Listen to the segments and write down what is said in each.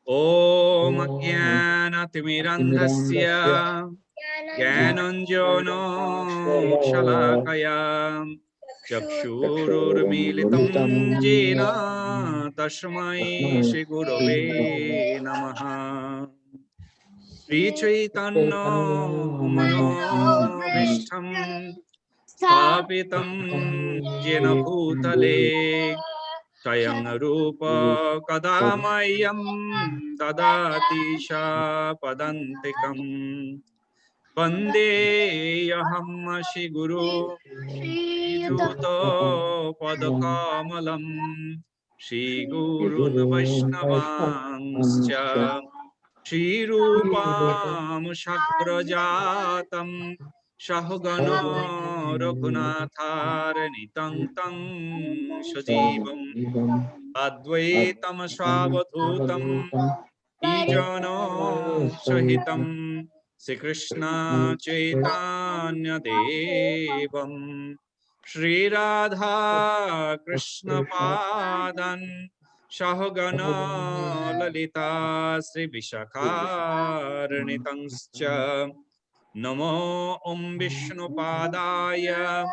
Om Jnana-timirandhasya Jnananjana Shalakaya Chakshururmilitam Jena Tasmai Shri Gurave Namaha. Shri Chaitanya Manobhishtam Sthapitam Jena Bhutale Swayang Rupa Kadamayam Dadati Padantikam Vandeyaham Shri Guru Juta Padakamalam Shri Gurun Vaishnavanscha Shri Rupam Shagrajatam Shahugana Raghunatharanitam Tam Shajivam Advaitam Swavadhutam Ijano Sahitam Sri Krishna Chaitanya Devam Shri Radha Krishna Padan Shahagana Lalita Sri Vishakharnitanscha Namo Om Vishnu Padaya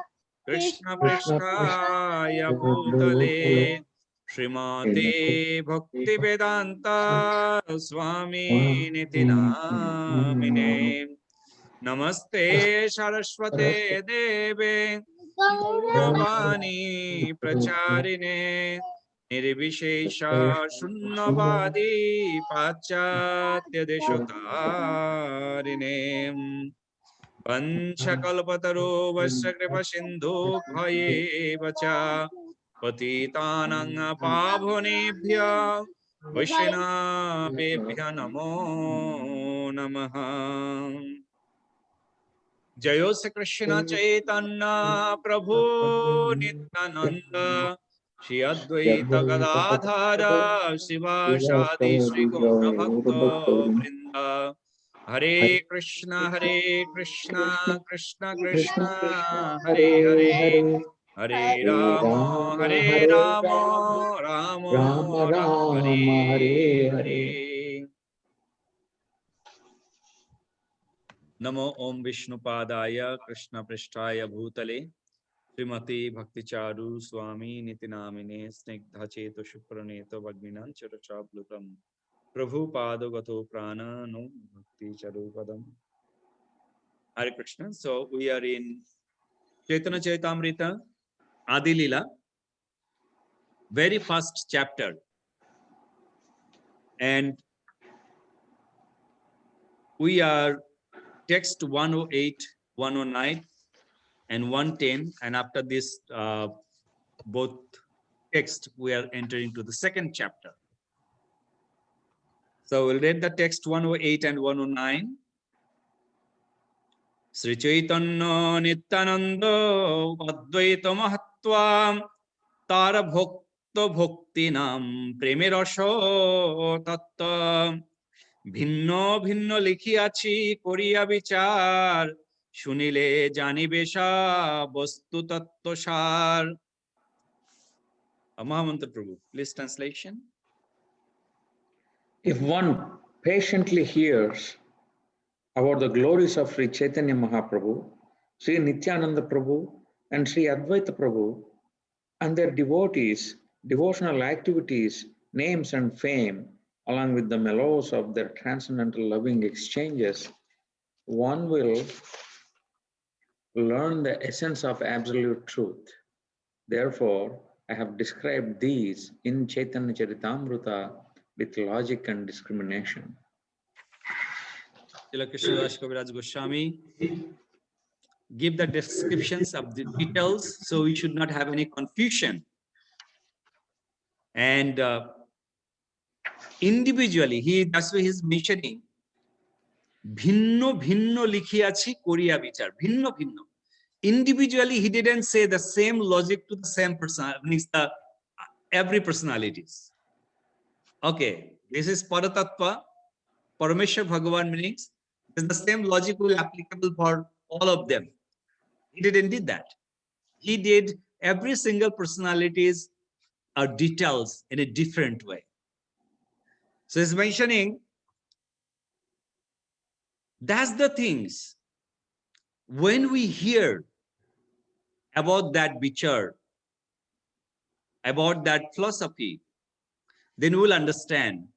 Krishna Prishtaya Bhutale Srimate Bhakti Vedanta Swami Niti Namine Namaste Saraswate Deve Gauravani Pracharine Nirvishesha Shunnavadi Pachatya Deshotarine Panchakalpataro Vasya Kripa Sindhu Bhaye Vacha Patitanang Pavonebhya Vaishnavebhya Namo Namaha. Jayo Sri Krishna Chaitanya Prabhu Nityananda Shri Advaita Gadadhara Shiva Shadi Shri Gaura Bhakta Vrinda Hare Krishna Krishna Krishna Hare Hare Hare Rama Rama Rama Hare Hare. Namo Om Vishnu Padaya Krishna Prishtaya Bhutale Srimati Bhakti Charu Swami Nitinamine Snigdha Cheto Shupraneto Vagminan Charachablutam Prabhu Pado Gato Prana No Bhakti Charupadam. Hare Krishna. So we are in Chaitanya Charitamrita Adi Lila, very first chapter, and we are text 108, 109 and 110, and after this both text we are entering to the second chapter. So we'll read the text 108 and 109. Sri Chaitanya Nityananda Advaita Mahatva Tara Bhakta Bhaktinam Premirasho Tattva Bhinno Bhinno Likhiachi Koriya Vichar Shunile Janibesha Vastu Tattva Shar. Mahamantra Prabhu, please translation. If one patiently hears about the glories of Sri Chaitanya Mahaprabhu, Sri Nityananda Prabhu, and Sri Advaita Prabhu, and their devotees, devotional activities, names and fame, along with the mellows of their transcendental loving exchanges, one will learn the essence of absolute truth. Therefore, I have described these in Chaitanya Charitamrita with logic and discrimination. Srila Krishnadas Kaviraj Goswami give the descriptions of the details, so we should not have any confusion. And individually, that's why he's mentioning Bhinno Bhinno Likhiachi Koriya Vichar. Bhinno Bhinno. Individually, he didn't say the same logic to the same person, means the every personalities. Okay, this is Paratattva, Parameshwar Bhagavan meanings. Is the same logic will applicable for all of them. He didn't do that. He did every single personalities or details in a different way. So he's mentioning that's the things. When we hear about that vichar, about that philosophy, then we will understand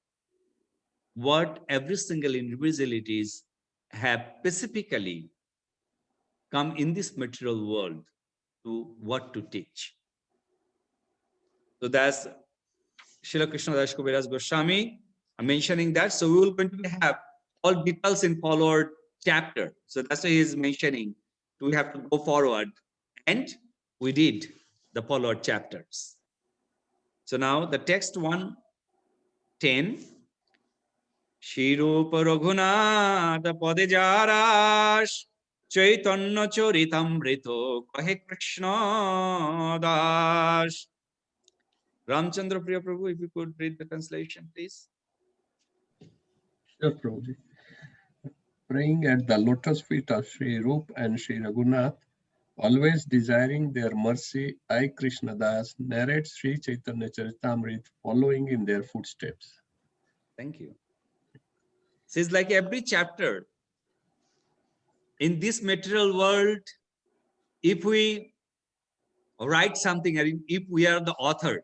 what every single individualities have specifically come in this material world to what to teach. So that's Srila Krishna Das Kaviraj Goswami mentioning that. So we will going to have all details in followed chapter. So that's why he is mentioning we have to go forward, and we did the followed chapters. So now the text 110. Shri Rupa Raghunatha Pade Jarash Chaitanya Charitamrita Adi Krishna Das. Ramchandra Priya Prabhu, if you could read the translation, please. Sure, Prabhuji. Praying at the lotus feet of Sri Rup and Sri Raghunath, always desiring their mercy, I, Krishna Das, narrate Sri Chaitanya Charitamrita following in their footsteps. Thank you. So it's like every chapter in this material world, if we write something, and if we are the author,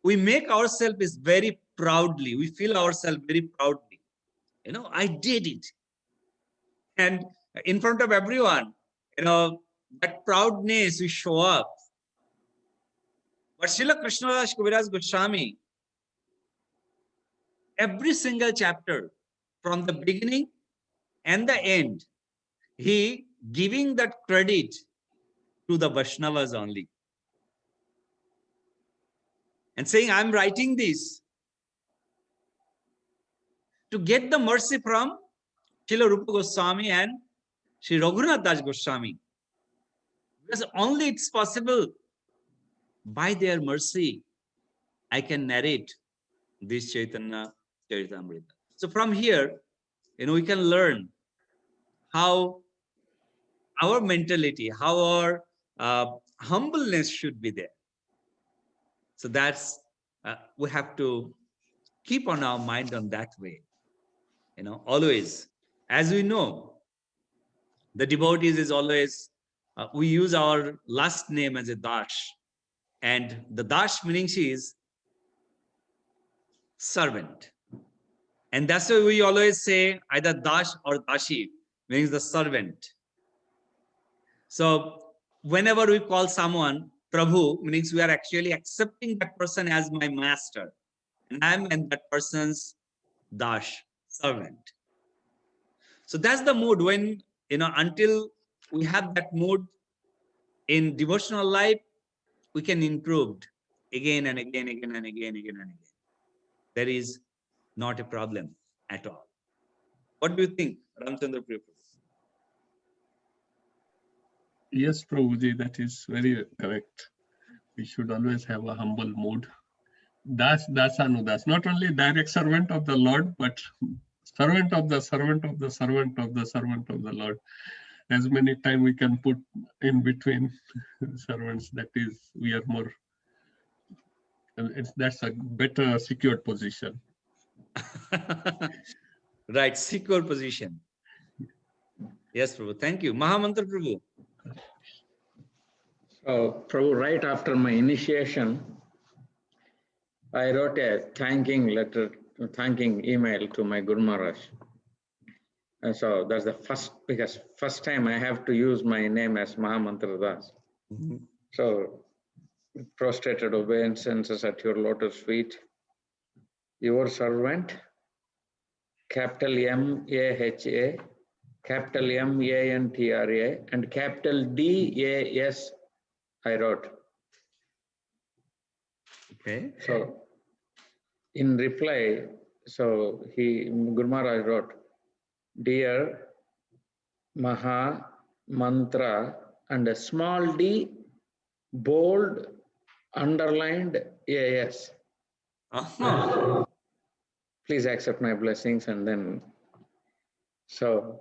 we make ourselves is very proudly, we feel ourselves very proudly. You know, I did it. And in front of everyone, you know, that proudness we show up. But Srila Krishna Das Kaviraj Goswami, every single chapter, from the beginning and the end, he giving that credit to the Vaisnavas only. And saying, I'm writing this to get the mercy from Srila Rupa Goswami and Sri Raghunath Das Goswami. Because only it's possible by their mercy, I can narrate this Chaitanya Charitamrita. So from here, you know, we can learn how our mentality, how our humbleness should be there. So that's, we have to keep on our mind on that way. You know, always, as we know, the devotees is always, we use our last name as a dash. And the dash meaning she is servant. And that's why we always say either dash or dashi, means the servant. So whenever we call someone Prabhu, means we are actually accepting that person as my master. And I'm in that person's dash, servant. So that's the mood when, you know, until we have that mood in devotional life, we can improve again and again, again and again, again and again. There is not a problem at all. What do you think, Ramchandra Priya? Yes, Prabhuji, that is very correct. We should always have a humble mood. Dasanudas, not only direct servant of the Lord, but servant of the servant of the servant of the servant of the Lord. As many times we can put in between servants, that is, we are more, that's a better secured position. Right, secure position. Yes, Prabhu. Thank you. Mahamantra Prabhu. So, Prabhu, right after my initiation, I wrote a thanking letter, thanking email to my Guru Maharaj. And so that's the first, because first time I have to use my name as Mahamantra Das. So, prostrated obeisances at your lotus feet, your servant, capital M-A-H-A, capital M-A-N-T-R-A, and capital D-A-S, I wrote. Okay. So, in reply, so Guru Maharaj wrote, Dear Maha Mantra, and a small d, bold, underlined AS. Please accept my blessings. And then, so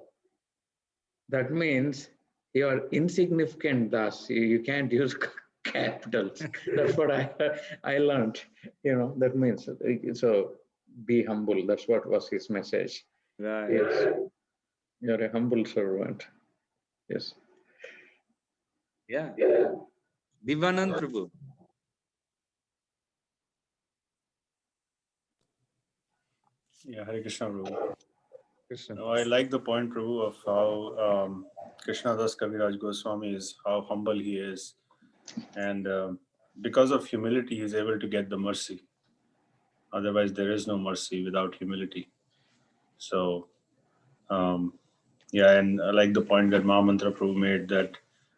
that means you are insignificant, thus you can't use capitals. That's what I learned, you know, that means. So be humble. That's what was his message. Right. Yes, you're a humble servant. Yes. Yeah. Divanand Prabhu. Yeah, Hare Krishna, Prabhu. Krishna. No, I like the point, Prabhu, of how Krishna Das Kaviraj Goswami is, how humble he is. And because of humility, he's able to get the mercy. Otherwise, there is no mercy without humility. So, yeah, and I like the point that Mahamantra Prabhu made, that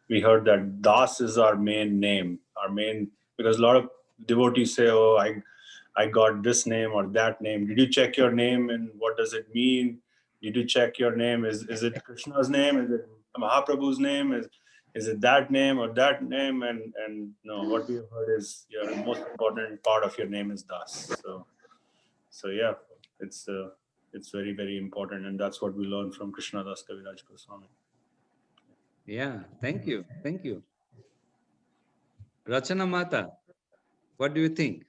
we heard that Das is our main name, because a lot of devotees say, oh, I got this name or that name. Did you check your name and what does it mean? Did you check your name? Is it Krishna's name? Is it Mahaprabhu's name? Is it that name or that name? And no, what we have heard is your most important part of your name is Das. So yeah, it's very, very important, and that's what we learn from Krishna Das Kaviraj Goswami. Yeah, thank you. Thank you. Rachana Mata, what do you think?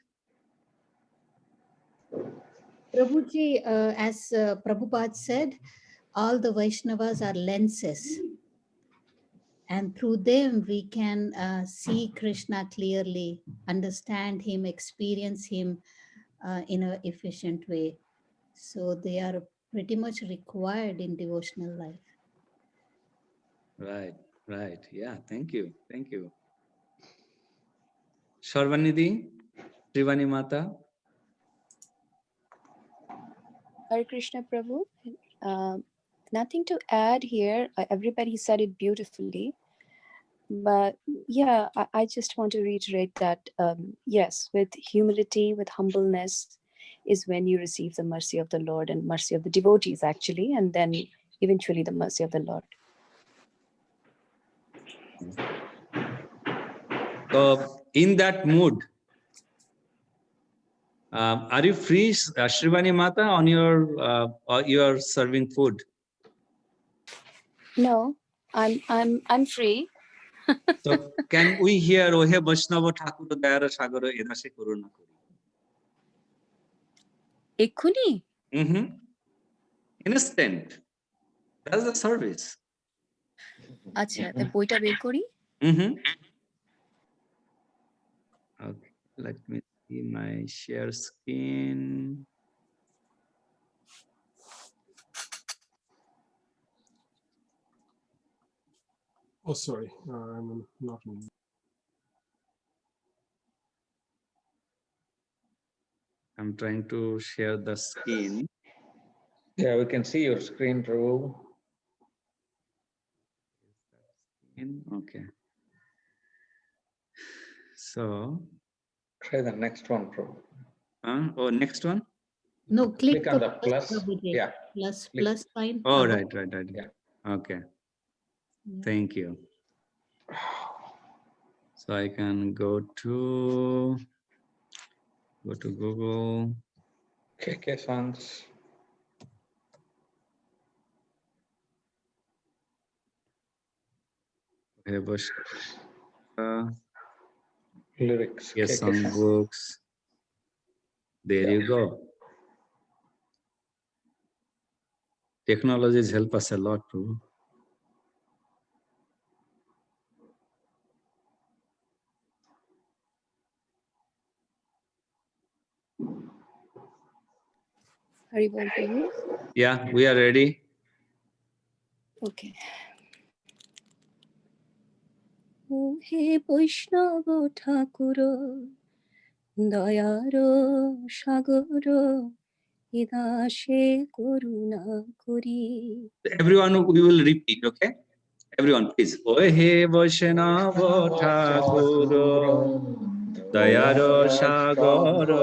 Prabhuji, as Prabhupada said, all the Vaishnavas are lenses. And through them, we can see Krishna clearly, understand him, experience him in an efficient way. So they are pretty much required in devotional life. Right, right. Yeah, thank you. Thank you. Sarvanidhi, Trivani Mata. Hare Krishna Prabhu. Nothing to add here. Everybody said it beautifully. But yeah, I just want to reiterate that, yes, with humility, with humbleness is when you receive the mercy of the Lord and mercy of the devotees, actually, and then eventually the mercy of the Lord. So in that mood, are you free, Shrivani Mata, on or you are serving food? No, I'm free. So can we hear Ohe Vaisnava Thakur Dayara Sagara Edase Koruna Kori? Ekuni? Instant. That's the service. Acha, the boita ber kori? Okay, let me see my share screen. Oh, sorry, I'm not in. I'm trying to share the screen. Yeah, we can see your screen, Prabhu. Okay. So. Try the next one, Prabhu. Oh, next one? No, click on the plus. Prabhuji. Yeah. Plus sign. Oh, right. Yeah. Okay. Yeah. Thank you. So I can go to Google. KK songs. Lyrics. Yes, KK songs. songbooks. There you go. Technologies help us a lot too. Haribol Prabhu? Yeah, we are ready. Okay. O he Vaishnava Thakura, Dayaro Sagara, Idashe Koruna Kori. Everyone, we will repeat, okay? Everyone, please. Ohe Vaishnava Thakur, Dayaro Sagara,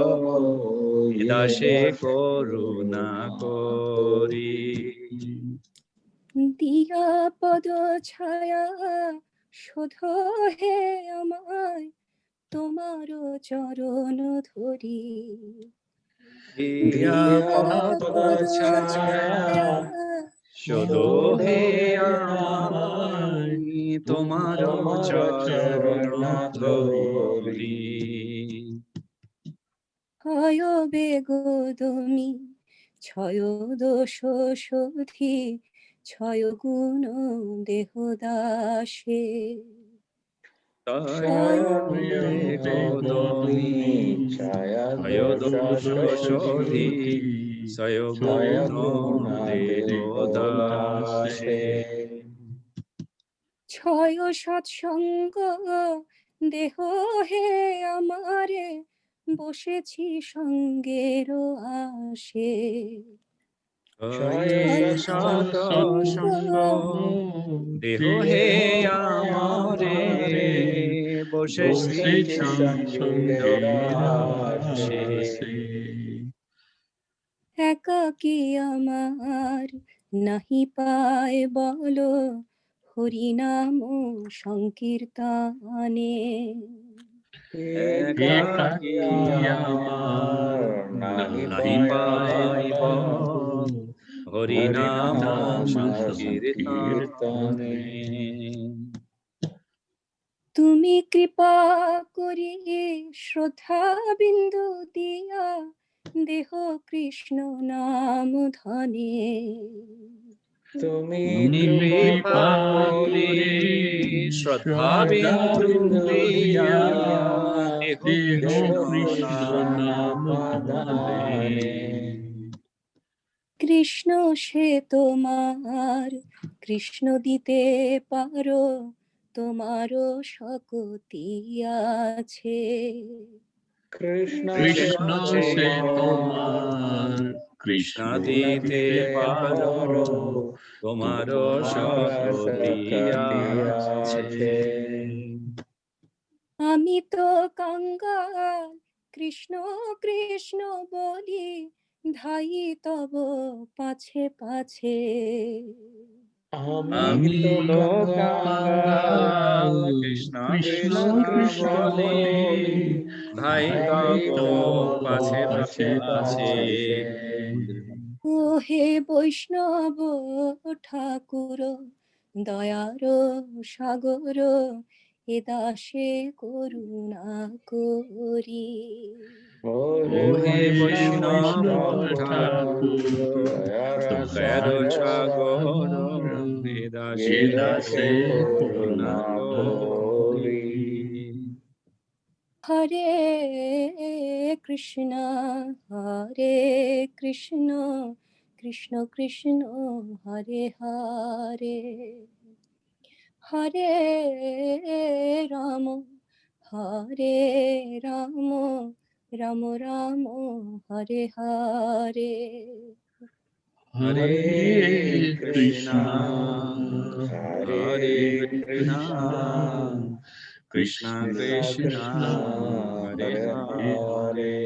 Idashe Koruna Kori. Diya Pada Chaya, Shodha he Amay, Tomaro Charan Dhori. Diya Pada Chaya, Shodho he amai, tomaro charan dhori. ছয় বেগদমি ছয় দোষ শোধি ছয় গুণ দেহদাসে ছয় সৎসঙ্গ দেহ হে আমারে বসেছি সঙ্গের আসে দেহ হে আমারে বসেছি সঙ্গের আসে। একাকী আমার নাহি পায় বলো হরিনাম সংকীর্তনে একাকী আমার নাহি পাইব হরিনাম সংকীর্তনে। তুমি কৃপা করি শ্রদ্ধা বিন্দু দিয়া দেহ কৃষ্ণ নাম ধনে তুমি কৃপা করি শ্রদ্ধা বিন্দু দিয়া দেহ কৃষ্ণ নাম ধনে। কৃষ্ণ সে তোমার কৃষ্ণ দিতে পারো তোমারও শক্তি আছে কৃষ্ণ সে তোমার কৃষ্ণ দিতে পারো তোমারও শক্তি আছে। আমি তো কাঙ্গাল কৃষ্ণ কৃষ্ণ বলি ধাই তব পাছে পাছে আমি তো কাঙ্গাল কৃষ্ণ কৃষ্ণ বলি ধাই তব পাছে পাছে। ও হে বৈষ্ণব ঠাকুর দয়ার সাগর এ দাসে করুণা করি ও হে বৈষ্ণব ঠাকুর দয়ার সাগর হে দাসে করুণা করি। হরে কৃষ্ণ কৃষ্ণ কৃষ্ণ হরে হরে হরে রাম রাম রাম হরে হরে হরে কৃষ্ণ হরে কৃষ্ণ কৃষ্ণ কৃষ্ণ হরে হরে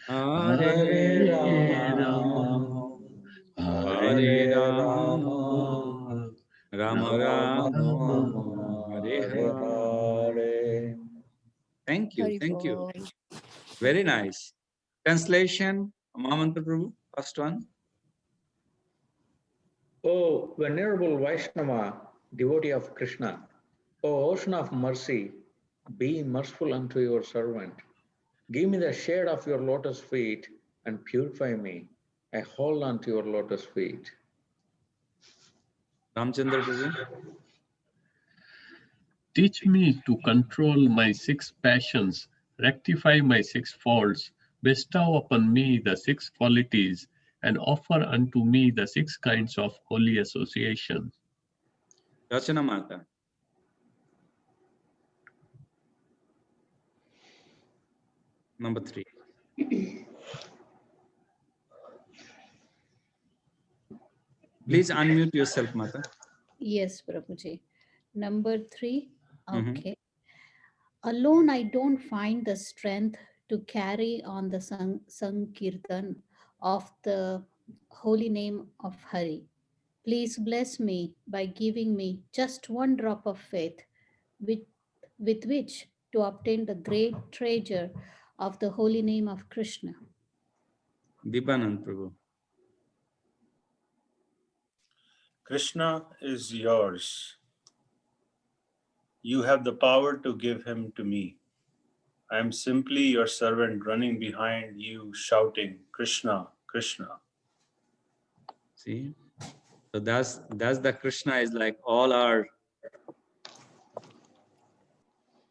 হরে রাম হরে Ram Ram Ram Hare Hare. Thank you, thank you. Very nice. Translation, Mahamantra Prabhu, first one. Oh, Venerable Vaishnava, devotee of Krishna, O ocean of mercy, be merciful unto your servant. Give me the shade of your lotus feet and purify me. I hold on to your lotus feet. Ramchandra Prabhu. Teach me to control my six passions, rectify my six faults, bestow upon me the six qualities, and offer unto me the six kinds of holy association. Rachana Mata. Number 3. Please unmute yourself, Mata. Yes, Prabhuji. Number 3. Okay. Alone, I don't find the strength to carry on the Sankirtan of the holy name of Hare. Please bless me by giving me just one drop of faith with which to obtain the great treasure of the holy name of Krishna. Dipanand Prabhu. Krishna is yours. You have the power to give him to me. I am simply your servant running behind you, shouting, Krishna, Krishna. See? So that's the Krishna is like all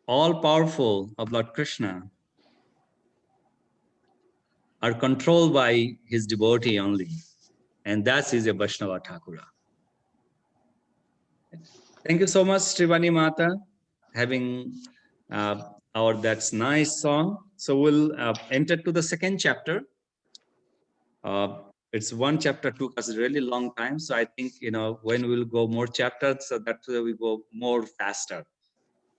powerful of Lord Krishna are controlled by his devotee only. And that is a Vaisnava Thakura. Thank you so much, Srivani Mata, having that's nice song. So we'll enter to the second chapter. It's one chapter took us a really long time. So I think, when we'll go more chapters, so that we go more faster.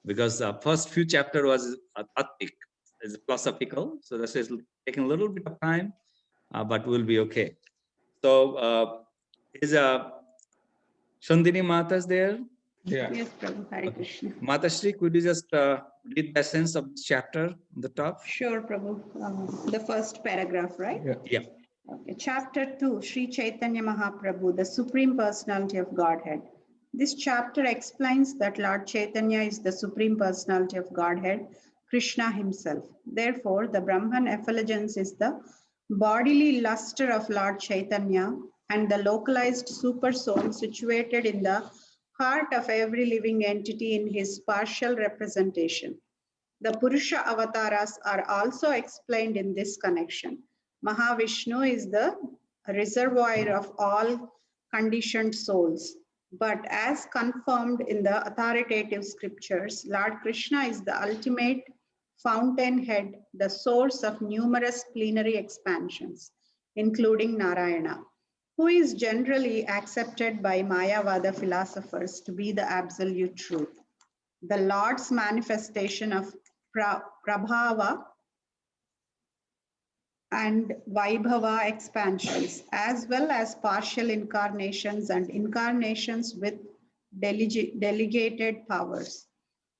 Because first few chapter was tattvic, is philosophical. So this is taking a little bit of time, but we'll be okay. So is Shandini Mata's there? Yeah. Yes, Prabhu. Hare Krishna. Matashri, could you just read the essence of this chapter on the top? Sure, Prabhu. The first paragraph, right? Yeah. Okay. Chapter 2, Sri Chaitanya Mahaprabhu, the Supreme Personality of Godhead. This chapter explains that Lord Chaitanya is the Supreme Personality of Godhead, Krishna himself. Therefore, the Brahman effulgence is the bodily luster of Lord Chaitanya and the localized super soul situated in the heart of every living entity in his partial representation. The Purusha avatars are also explained in this connection. Mahavishnu is the reservoir of all conditioned souls. But as confirmed in the authoritative scriptures, Lord Krishna is the ultimate fountainhead, the source of numerous plenary expansions, including Narayana, who is generally accepted by Mayavada philosophers to be the absolute truth. The Lord's manifestation of Prabhava and Vaibhava expansions, as well as partial incarnations and incarnations with delegated powers,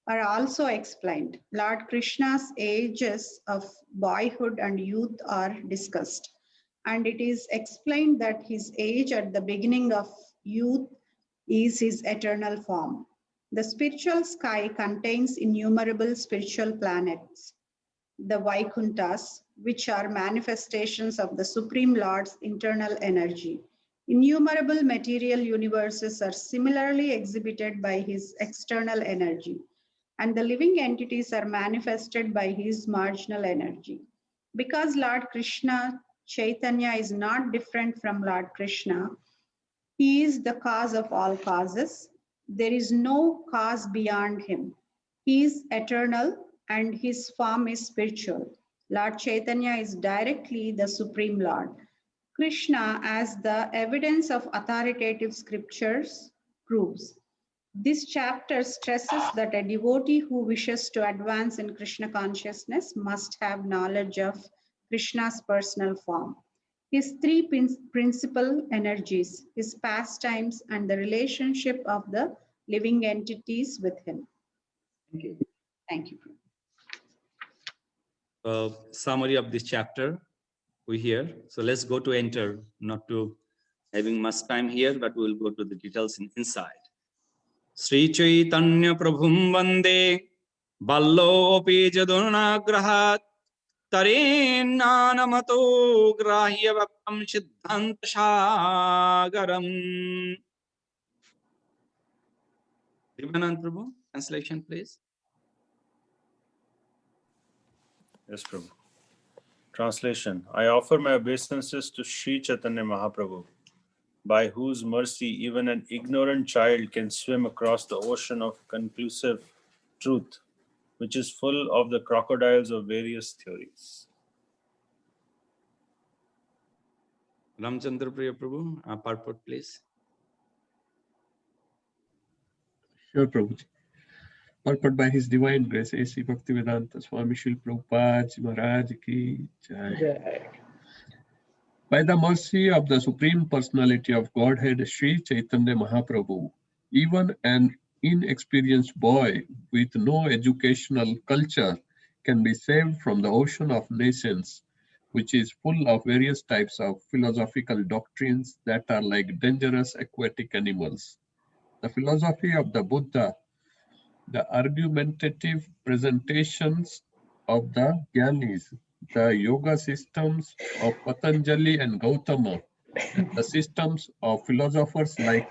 are also explained. Lord Krishna's ages of boyhood and youth are discussed, and it is explained that his age at the beginning of youth is his eternal form. The spiritual sky contains innumerable spiritual planets, the Vaikunthas, which are manifestations of the Supreme Lord's internal energy. Innumerable material universes are similarly exhibited by his external energy, and the living entities are manifested by his marginal energy. Because Lord Krishna, Chaitanya, is not different from Lord Krishna, he is the cause of all causes. There is no cause beyond him. He is eternal and his form is spiritual. Lord Chaitanya is directly the Supreme Lord. Krishna, as the evidence of authoritative scriptures proves. This chapter stresses that a devotee who wishes to advance in Krishna consciousness must have knowledge of Krishna's personal form, his three principal energies, his pastimes, and the relationship of the living entities with him. Thank you. Thank you. Summary of this chapter we hear. So let's go to enter, not to having much time here, but we'll go to the details inside. Sri Chaitanya Prabhum Vande Ballopi Jadunagrahat Tarenanamato Grahya Vakam Siddhanta Shagaram. Divanand Prabhu, translation please. Yes, Prabhu. Translation. I offer my obeisances to Sri Chaitanya Mahaprabhu, by whose mercy even an ignorant child can swim across the ocean of conclusive truth, which is full of the crocodiles of various theories. Ramchandra Priya Prabhu, purport please. Sure, Prabhuji. Purport by His Divine Grace, A.C. Bhaktivedanta Swami Srila Prabhupada Ji Maharaj Ki Jai. By the mercy of the Supreme Personality of Godhead, Sri Chaitanya Mahaprabhu, even an inexperienced boy with no educational culture can be saved from the ocean of nations, which is full of various types of philosophical doctrines that are like dangerous aquatic animals. The philosophy of the Buddha, the argumentative presentations of the Gyanis, the yoga systems of Patanjali and Gautama, and the systems of philosophers like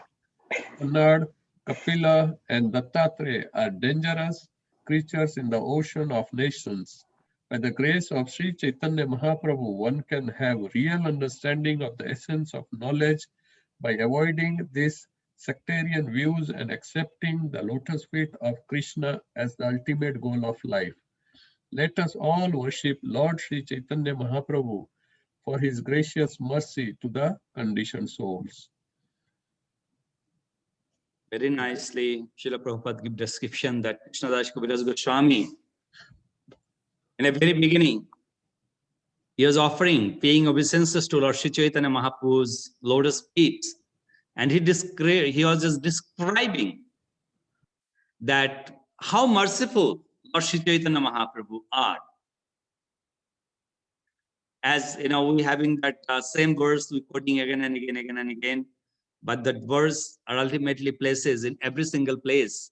Kanad, Kapila, and Dattatreya are dangerous creatures in the ocean of nations. By the grace of Sri Chaitanya Mahaprabhu, one can have real understanding of the essence of knowledge by avoiding these sectarian views and accepting the lotus feet of Krishna as the ultimate goal of life. Let us all worship Lord Sri Chaitanya Mahaprabhu for his gracious mercy to the conditioned souls. Very nicely, Srila Prabhupada gives description that Krishnadas Kaviraj Goswami, in the very beginning, he was paying obeisances to Lord Sri Chaitanya Mahaprabhu's lotus feet. And he was just describing that how merciful Lord Sri Chaitanya Mahaprabhu are. As you know, we having that same verse we quoting again and again, but that verse are ultimately places in every single place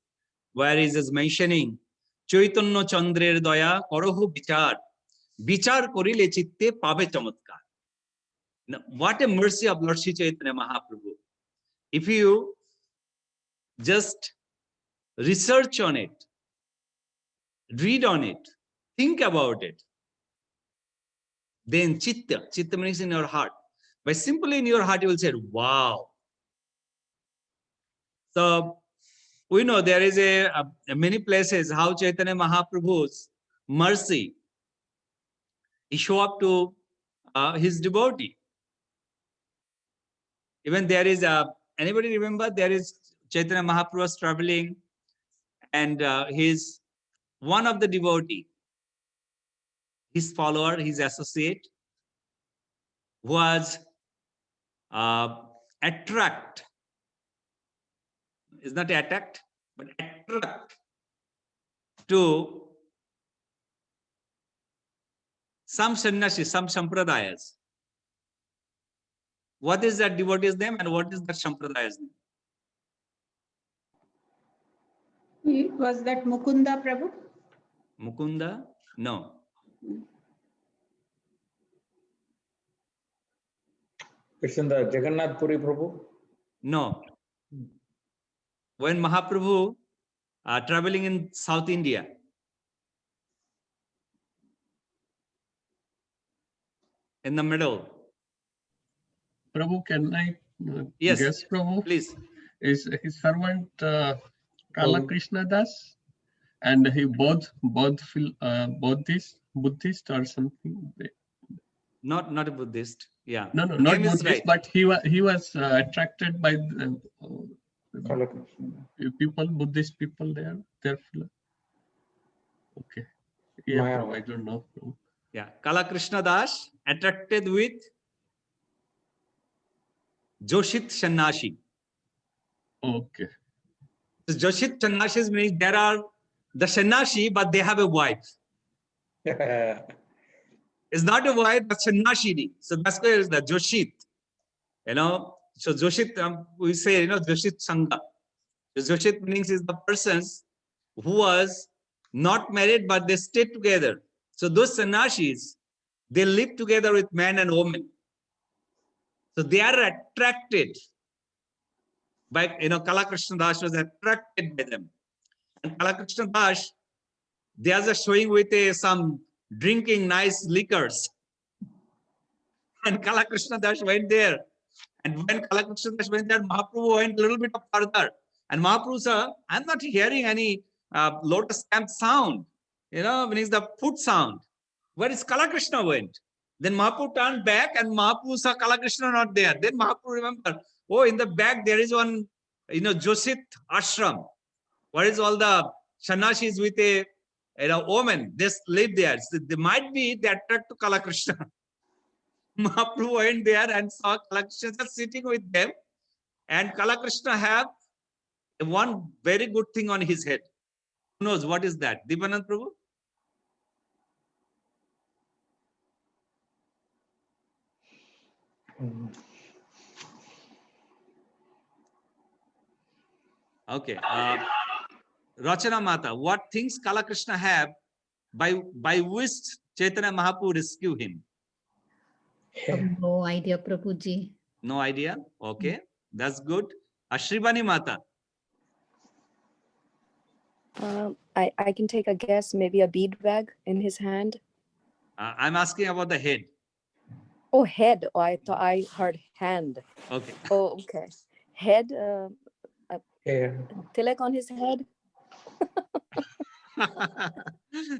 where he is mentioning Chaitanya Chandrer Daya Korohu Bichar. Bichar korile chitte pabe chamatkar. Now, what a mercy of Lord Sri Chaitanya Mahaprabhu. If you just research on it, read on it, think about it, then chitta means in your heart. By simply in your heart, you will say, wow. So we know there is a many places how Chaitanya Mahaprabhu's mercy he show up to his devotee. Even there is anybody remember there is Chaitanya Mahaprabhu was traveling and his one of the devotee, his follower, his associate was attract, is not attacked, but attract to some sannyasi, some sampradayas. What is that devotee's name and what is that sampradaya's name? Was that Mukunda Prabhu? Mukunda? No. It's in the Jagannath Puri Prabhu? No. When Mahaprabhu traveling in South India, in the middle. Prabhu, can I Yes, guess, Prabhu? please. Is his servant Kala Krishna Das? And he Buddhist or something? Not a Buddhist. Yeah. No, not Name is Buddhist, right. but he was attracted by the, people, Buddhist people there. Okay. Yeah, Prabhu, I don't know. Prabhu. Yeah. Kala Krishna Das attracted with Joshit Sannyasi. Okay. So Joshit Sannyasi means there are the Sannyasi, but they have a wife. It's not a wife, but Sannyasini. So that's why it's the Joshit. You know, so Joshit, we say, Joshit Sangha. So Joshit means is the persons who was not married, but they stayed together. So those sannyasis, they live together with man and woman. So they are attracted by, Kala Krishna Das was attracted by them. And Kala Krishna Das, they are just showing with some drinking nice liquors. And Kala Krishna Das went there. And when Kala Krishna Das went there, Mahaprabhu went a little bit further. And Mahaprabhu said, I'm not hearing any lotus stamp sound. When it's the foot sound. Where is Kala Krishna went? Then Mahaprabhu turned back and Mahaprabhu saw Kala Krishna not there. Then Mahaprabhu remembered, oh, in the back there is one, Joshit ashram. Where is all the sannyasis with a woman? They live there. So they might be they attract to Kala Krishna. Mahaprabhu went there and saw Kala Krishna just sitting with them. And Kala Krishna have one very good thing on his head. Who knows what is that? Dipanand Prabhu? Okay. Rachana Mata, what things Kala Krishna have by which Chaitanya Mahaprabhu rescue him? No idea, Prabhuji. No idea? Okay, that's good. Ashribani Mata. I can take a guess, maybe a bead bag in his hand. I'm asking about the head. Oh, head. Oh, I thought I heard hand. Okay. Oh, okay. Head, Hair. tilak on his head.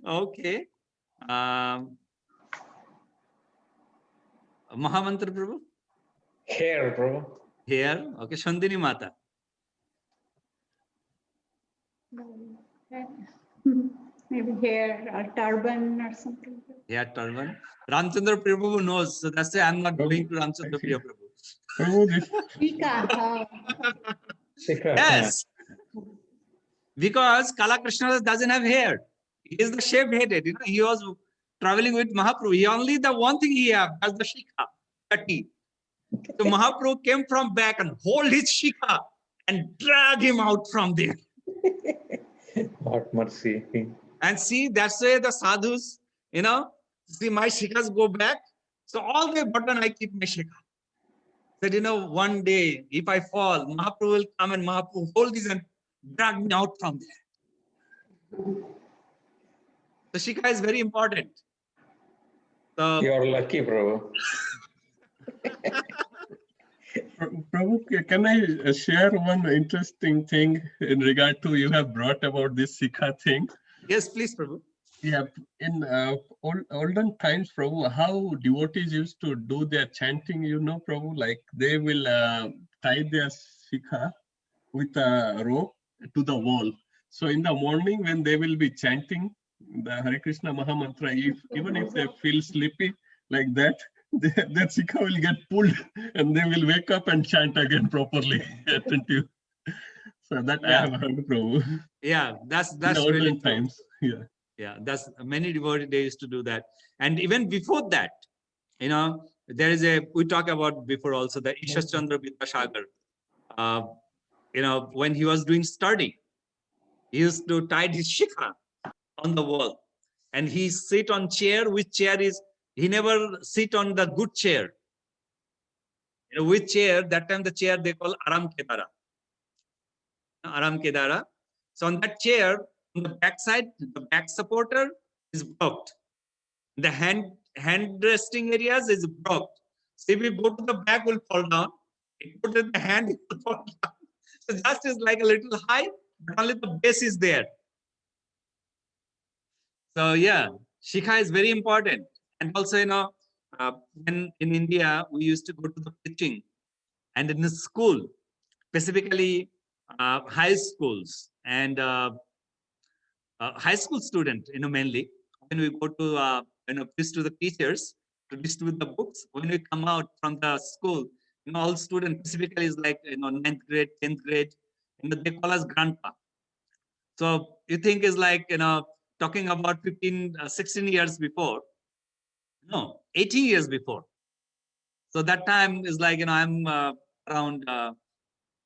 Okay. Mahamantra Prabhu? Hair, bro. Hair. Okay. Shandini Mata. Maybe hair or turban or something. Hair turban. Ramchandra Prabhu knows. So that's why I'm not going to Ramchandra Priya Prabhu. Prabhu, this Shika. Sikha. Yes. Because Kala Krishna doesn't have hair. He is the shaved headed. You know, he was traveling with Mahaprabhu. He only the one thing he have, that's the shikha, kati. So Mahaprabhu came from back and hold his shikha and drag him out from there. What mercy. And see, that's why the sadhus, you know, see my shikhas go back. So all the button I keep my shikha. That, you know, one day if I fall, Mahaprabhu will come and Mahaprabhu hold this and drag me out from there. The shikha is very important. So, You're lucky, bro. Prabhu, can I share one interesting thing in regard to you have brought about this Sikha thing? yes, please, Prabhu. Yeah, in olden times, Prabhu, how devotees used to do their chanting, you know, Prabhu, like they will tie their Sikha with a rope to the wall. So in the morning when they will be chanting the Hare Krishna Maha Mantra, even if they feel sleepy like that, that Sikha will get pulled and they will wake up and chant again properly, attentive. So that I have heard, Prabhu. Yeah, that's In the really olden true. times. Yeah. Yeah, that's many devotees they used to do that. And even before that, you know, there is we talk about before also the Ishas Chandra Vidyasagar. You know, when he was doing study, he used to tie his shikha on the wall and he sit on chair, which chair is, he never sit on the good chair. You know, which chair, that time the chair they call Aram Kedara. Aram Kedara. So on that chair, on the back side, the back supporter is blocked. The hand resting areas is blocked. So if you go to the back, will fall down. If you put in the hand, it will fall down. So just is like a little high, but only the base is there. So yeah, shikha is very important. And also, you know, when in India, we used to go to the preaching and in the school, specifically high schools and high school student, you know, mainly when we go to, you know, preach to the teachers, to distribute the books, when we come out from the school, you know, all students specifically is like, you know, 9th grade, 10th grade, you know, they call us grandpa. So you think is like, you know, talking about 15, 16 years before, no, 18 years before. So that time is like, you know, I'm around,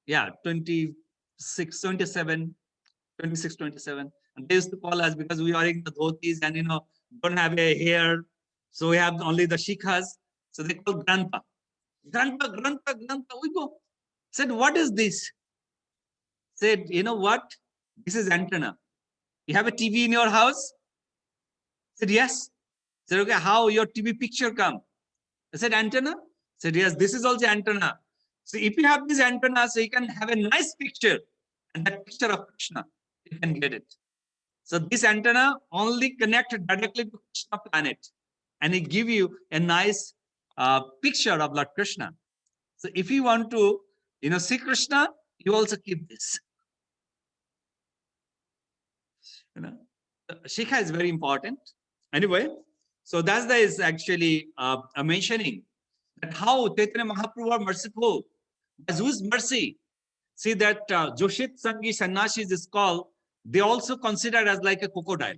yeah, 26, 27, 26, 27. And they used to call us because we are wearing the dhotis and, you know, don't have a hair. So we have only the shikhas. So they call grandpa. Grandpa, grandpa, grandpa. We go. Said, what is this? Said, you know what? This is antenna. You have a TV in your house? Said, yes. Said, okay, how your TV picture come? I said, antenna? Said, yes, this is also antenna. So if you have this antenna, so you can have a nice picture. And that picture of Krishna, you can get it. So this antenna only connect directly to Krishna planet. And it give you a nice picture of Lord Krishna. So if you want to, you know, see Krishna, you also keep this. You know, Shikha is very important. Anyway, so that's the is actually a mentioning that how Chaitanya Mahaprabhu are merciful. By whose mercy? See that Joshit Sangi Sannyasis is called, they also considered as like a crocodile.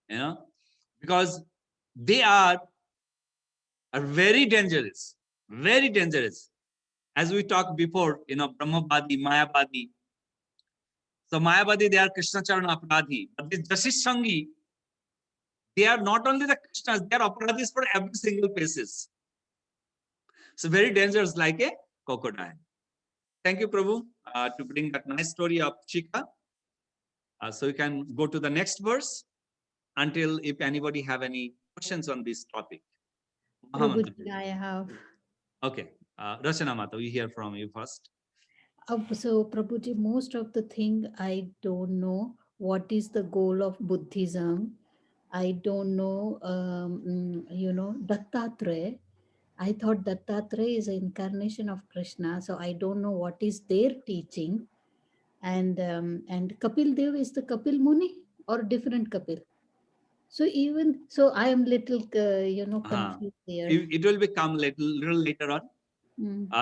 You know, because they are very dangerous, very dangerous. As we talked before, you know, Brahmavadi, Mayavadi. So Mayavadi, they are Krishna Charana Aparadhi. But this Jashish Shangi, they are not only the Krishnas, they are Aparadhis for every single basis. So very dangerous, like a crocodile. Thank you, Prabhu, to bring that nice story of Chika. So you can go to the next verse until if anybody have any questions on this topic. Prabhuji, I have. Okay, Rachana Mata, we hear from you first. So Prabhuji, most of the thing I don't know what is the goal of Buddhism. I don't know, Dattatreya. I thought Dattatreya is an incarnation of Krishna, so I don't know what is their teaching. And Kapil Dev is the Kapil Muni or different Kapil? So I am little, confused there. It will become little later on.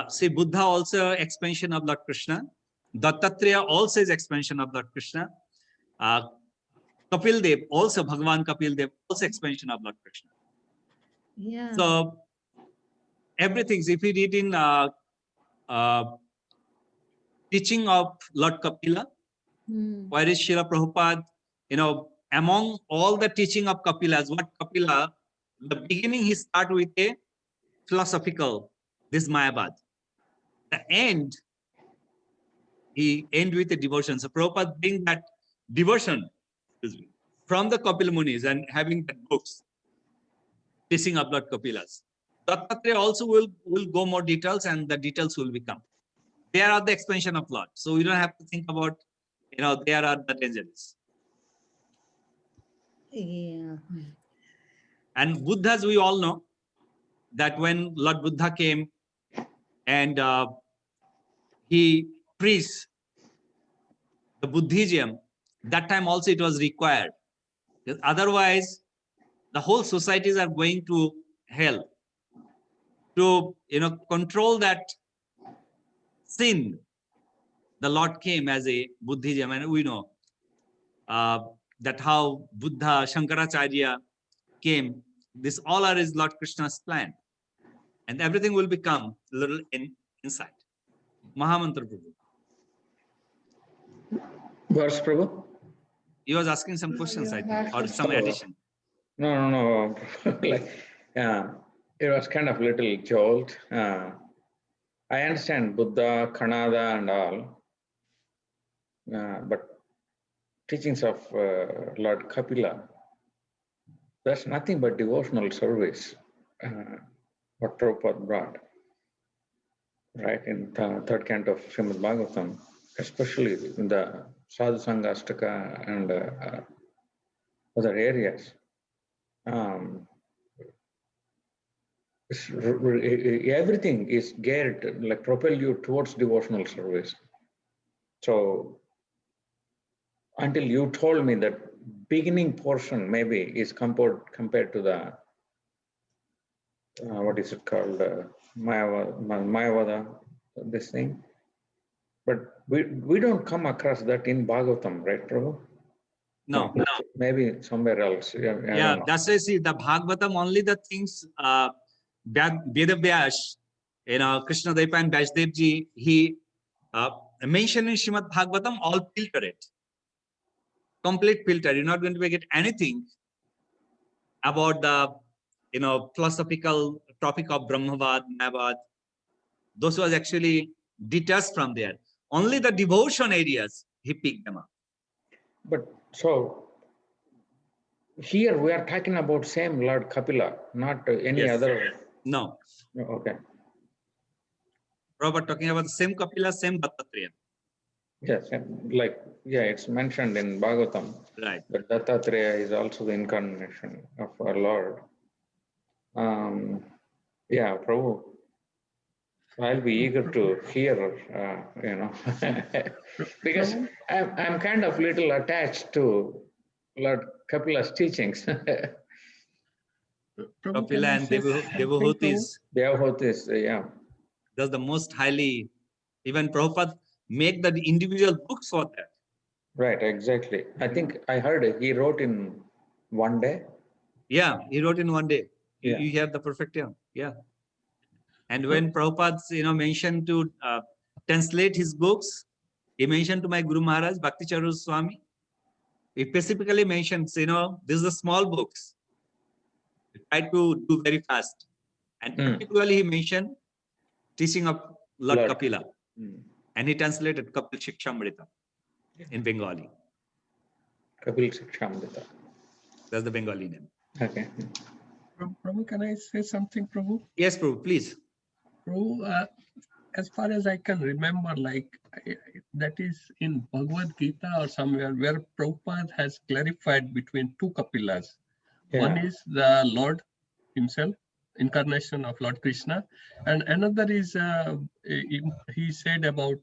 See, Buddha also expansion of Lord Krishna. Dattatreya also is expansion of Lord Krishna. Kapil Dev also, Bhagavan Kapil Dev also expansion of Lord Krishna. Yeah. So everything, if you read in teaching of Lord Kapila, where is Srila Prabhupada, among all the teaching of Kapilas, what Kapila, the beginning he start with a philosophical, this Mayavad. The end, he end with a devotion. So Prabhupada bring that devotion from the Kapil Munis and having the books, teaching of Lord Kapilas. Dattatreya also will go more details and the details will become. There are the expansion of Lord. So we don't have to think about, there are the dangers. Yeah. And Buddhas, we all know that when Lord Buddha came and he preached the Buddhism, that time also it was required. Because otherwise, the whole societies are going to hell. To control that sin, the Lord came as a Buddhism, and we know that how Buddha, Shankaracharya came. This all are is Lord Krishna's plan, and everything will become little inside. Mahamantra Prabhu. Verse, Prabhu? He was asking some questions, I think, or some addition. No. It was kind of little jolt. I understand Buddha, Kanada and all, but teachings of Lord Kapila, that's nothing but devotional service, what Prabhupada brought, right, in the third canto of Srimad Bhagavatam, especially in the Sadhu Sangha Astaka and other areas. Everything is geared, like propel you towards devotional service. So until you told me that beginning portion maybe is compared to the what is it called, Mayavada, this thing, but we don't come across that in Bhagavatam, right, Prabhu? No. Maybe somewhere else. Yeah, that's why see the Bhagavatam, only the things Vedavyas, Krishna Deva and Vyasdev ji, he mentioned in Srimad Bhagavatam, all filter it. Complete filter. You're not going to get anything about the philosophical topic of Brahmavad, Mayavad. Those was actually detached from there. Only the devotion areas he picked them up. But so here we are talking about same Lord Kapila, not any other. No. Okay. Robert talking about the same Kapila, same Dattatreya. Yes, it's mentioned in Bhagavatam. Right. That Dattatreya is also the incarnation of our Lord. Prabhu, I'll be eager to hear, because I'm kind of little attached to Lord Kapila's teachings. Kapila and Devahutis. Devahutis, yeah. That's the most highly, even Prabhupada make the individual books for that. Right, exactly. I think I heard he wrote in one day. Yeah, he wrote in one day. You have the perfect term. Yeah. And when Prabhupada, mentioned to translate his books, he mentioned to my Guru Maharaj, Bhakti Charu Swami. He specifically mentions, this is the small books. Try to do very fast. And particularly he mentioned teaching of Lord Kapila. And he translated Kapil Shikshamrita in Bengali. Kapil Shikshamrita. That's the Bengali name. Okay. Prabhu, can I say something, Prabhu? Yes, Prabhu, please. Prabhu, as far as I can remember, that is in Bhagavad Gita or somewhere where Prabhupada has clarified between two Kapilas. Yeah. One is the Lord himself, incarnation of Lord Krishna, and another is he said about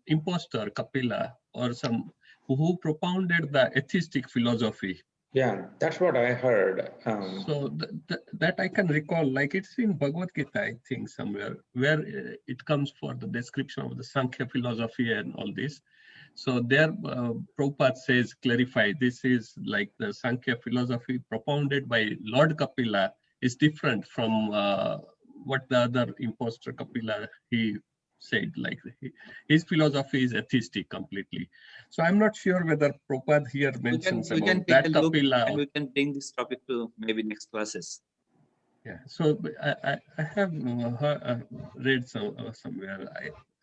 impostor Kapila or some who propounded the atheistic philosophy. Yeah, that's what I heard. So that I can recall, like it's in Bhagavad Gita, I think somewhere, where it comes for the description of the Sankhya philosophy and all this. So there, Prabhupada says, clarify, this is like the Sankhya philosophy propounded by Lord Kapila is different from what the other impostor Kapila, he said, like his philosophy is atheistic completely. So I'm not sure whether Prabhupada here mentions we can about that take a look Kapila. and we can bring this topic to maybe next classes. Yeah, so I have read somewhere,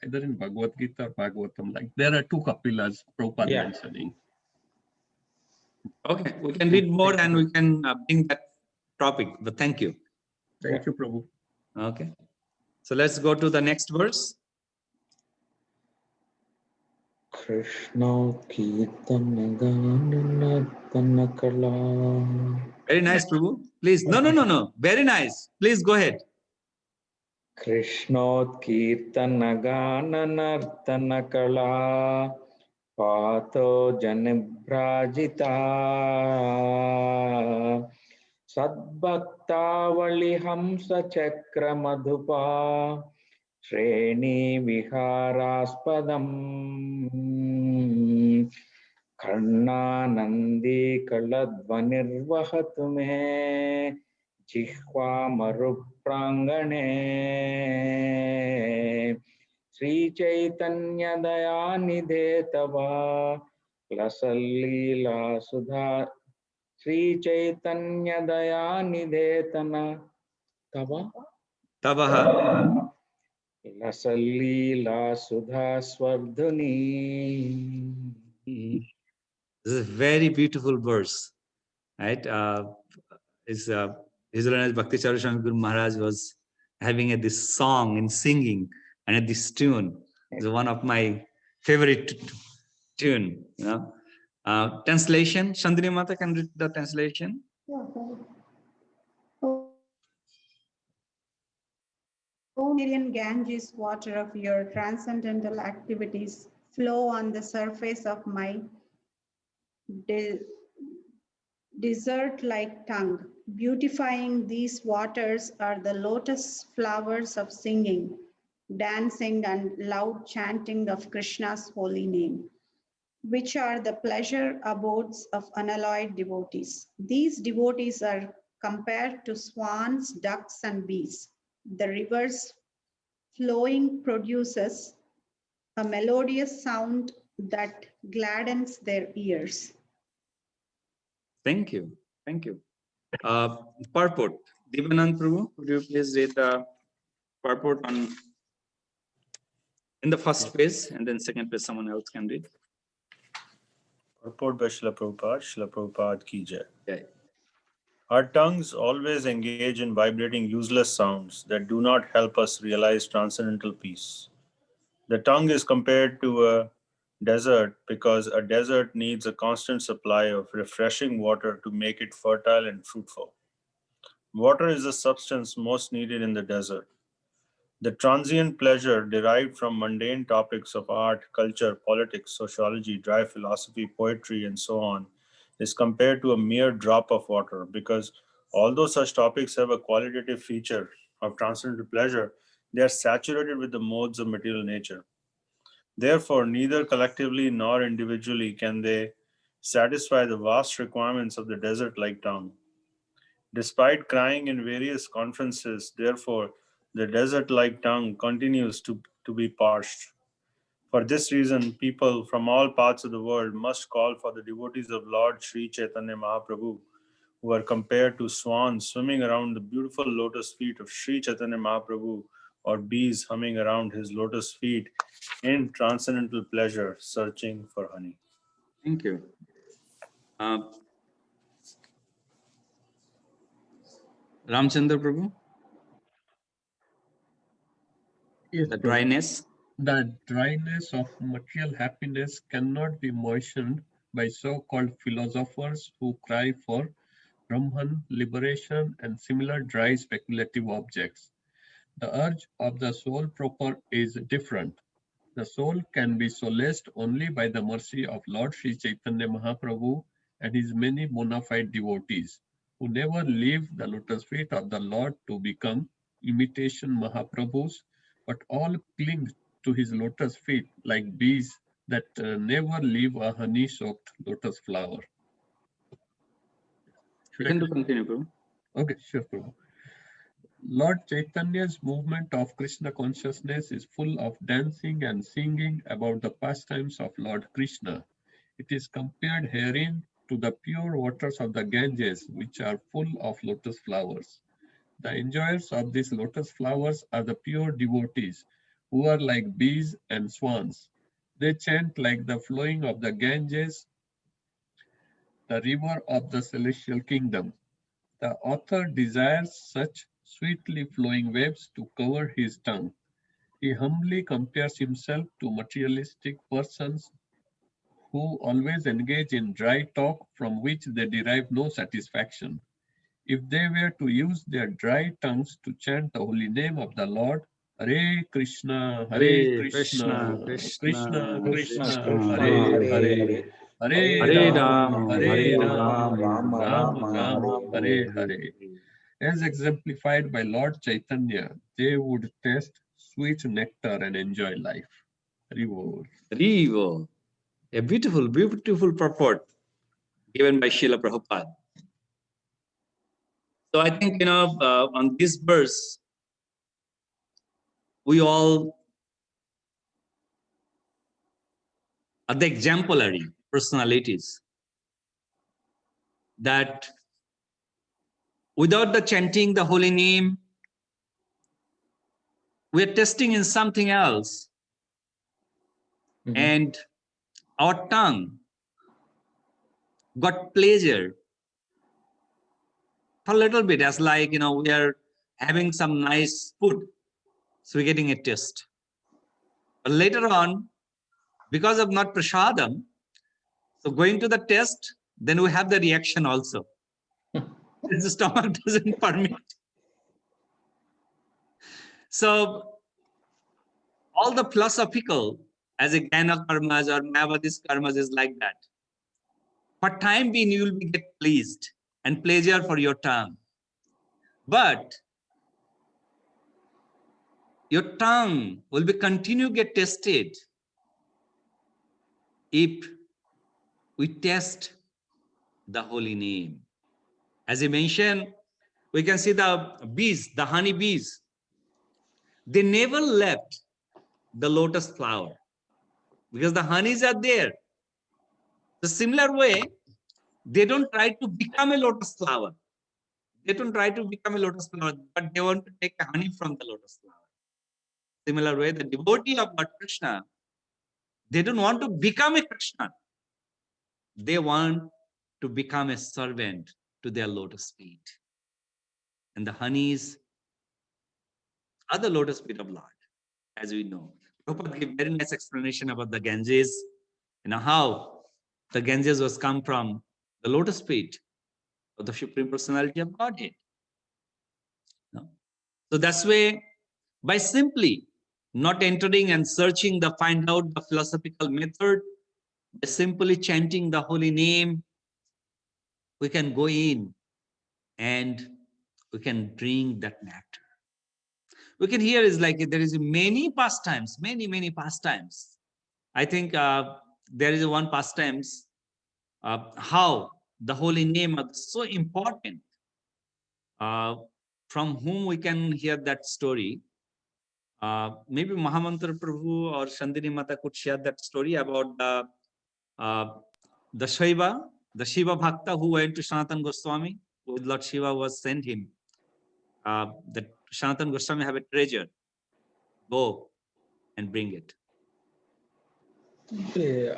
either in Bhagavad Gita or Bhagavatam, like there are two Kapilas Prabhupada mentioning. Okay, we can read more and we can bring that topic, but thank you. Thank you, Prabhu. Okay, so let's go to the next verse. Krishna Kirtana Gana Tanakala. Very nice, Prabhu. Please, no. Very nice. Please go ahead. Krishna Kirtana Gana Nartanakala. Pato Janabrajita Sadbhaktavali Hamsa Chakra Madhupa Shreni Viharaspadam Karna Nandi Kaladvanirvahatume Jihva Maruprangane Sri Chaitanya Dayanidhe Tava Lasalila Sudha Sri Chaitanya Dayanidhe Tana Tava Tabaha. Lasalila Sudha Swardhuni. This is a very beautiful verse, right? His Holiness Bhakti Charu Guru Maharaj was having this song and singing and this tune. It's one of my favorite tune. Translation. Chandini Mata can read the translation. O million Ganges water of your transcendental activities flow on the surface of my desert-like tongue. Beautifying these waters are the lotus flowers of singing, dancing, and loud chanting of Krishna's holy name, which are the pleasure abodes of unalloyed devotees. These devotees are compared to swans, ducks, and bees. The river's flowing produces a melodious sound that gladdens their ears. Thank you. Thank you. Purport. Divanand Prabhu, could you please read the purport in the first page, and then second page someone else can read. Purport by Srila Prabhupada ki jai. Yeah. Our tongues always engage in vibrating useless sounds that do not help us realize transcendental peace. The tongue is compared to a desert because a desert needs a constant supply of refreshing water to make it fertile and fruitful. Water is the substance most needed in the desert. The transient pleasure derived from mundane topics of art, culture, politics, sociology, dry philosophy, poetry, and so on is compared to a mere drop of water because although such topics have a qualitative feature of transcendental pleasure, they are saturated with the modes of material nature. Therefore, neither collectively nor individually can they satisfy the vast requirements of the desert-like tongue. Despite crying in various conferences, therefore, the desert-like tongue continues to be parched. For this reason, people from all parts of the world must call for the devotees of Lord Sri Chaitanya Mahaprabhu, who are compared to swans swimming around the beautiful lotus feet of Sri Chaitanya Mahaprabhu, or bees humming around his lotus feet in transcendental pleasure, searching for honey. Thank you. Ramchandra Prabhu? Yes, The Prabhu. dryness? The dryness of material happiness cannot be moistened by so-called philosophers who cry for Brahman, liberation, and similar dry speculative objects. The urge of the soul proper is different. The soul can be solaced only by the mercy of Lord Sri Chaitanya Mahaprabhu and his many bona fide devotees, who never leave the lotus feet of the Lord to become imitation Mahaprabhus, but all cling to his lotus feet like bees that never leave a honey-soaked lotus flower. You can continue, Prabhu. Okay, sure, Prabhu. Lord Chaitanya's movement of Krishna consciousness is full of dancing and singing about the pastimes of Lord Krishna. It is compared herein to the pure waters of the Ganges, which are full of lotus flowers. The enjoyers of these lotus flowers are the pure devotees, who are like bees and swans. They chant like the flowing of the Ganges, the river of the celestial kingdom. The author desires such sweetly flowing waves to cover his tongue. He humbly compares himself to materialistic persons who always engage in dry talk from which they derive no satisfaction. If they were to use their dry tongues to chant the holy name of the Lord, Hare Krishna, Hare Krishna, Krishna Krishna, Hare Hare, Hare Ram, Hare Ram, Ram Ram, Hare Hare. As exemplified by Lord Chaitanya, they would taste sweet nectar and enjoy life. Hare Bol. Rivo. A beautiful, beautiful purport given by Srila Prabhupada. So I think, on this verse, we all are the exemplary personalities that without the chanting the holy name, we're testing in something else. And our tongue got pleasure for a little bit, as like, we are having some nice food, so we're getting a taste. But later on, because of not prasadam, so going to the test, then we have the reaction also. The stomach doesn't permit. So all the philosophical, as a Jnana karmas or Mayavadis karmas is like that. For time being, you will be get pleased and pleasure for your tongue. But your tongue will be continue get tested if we test the holy name. As I mentioned, we can see the bees, the honey bees. They never left the lotus flower because the honeys are there. The similar way, they don't try to become a lotus flower. They don't try to become a lotus flower, but they want to take the honey from the lotus flower. Similar way, the devotee of Lord Krishna, they don't want to become a Krishna. They want to become a servant to their lotus feet. And the honeys are the lotus feet of Lord, as we know. Prabhupada gave very nice explanation about the Ganges, how the Ganges was come from the lotus feet of the Supreme Personality of Godhead. So that's why, by simply not entering and searching to find out the philosophical method, by simply chanting the holy name, we can go in and we can drink that nectar. We can hear is like there is many pastimes, many pastimes. I think there is one pastimes how the holy name is so important. From whom we can hear that story. Maybe Mahamantra Prabhu or Shandini Mata could share that story about the Shiva Bhakta who went to Sanatana Goswami with Lord Shiva was sent him. That Sanatana Goswami have a treasure. Go and bring it. Yeah,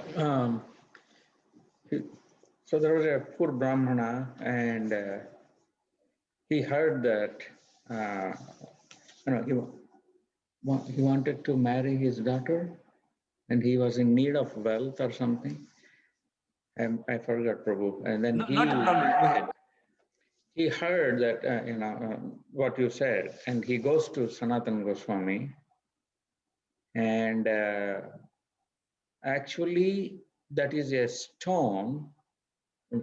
so there was a poor Brahmana, and he heard that he wanted to marry his daughter, and he was in need of wealth or something. I forgot, Prabhu. And then Not a problem. Go ahead. he heard that what you said, and he goes to Sanatana Goswami, and actually that is a stone,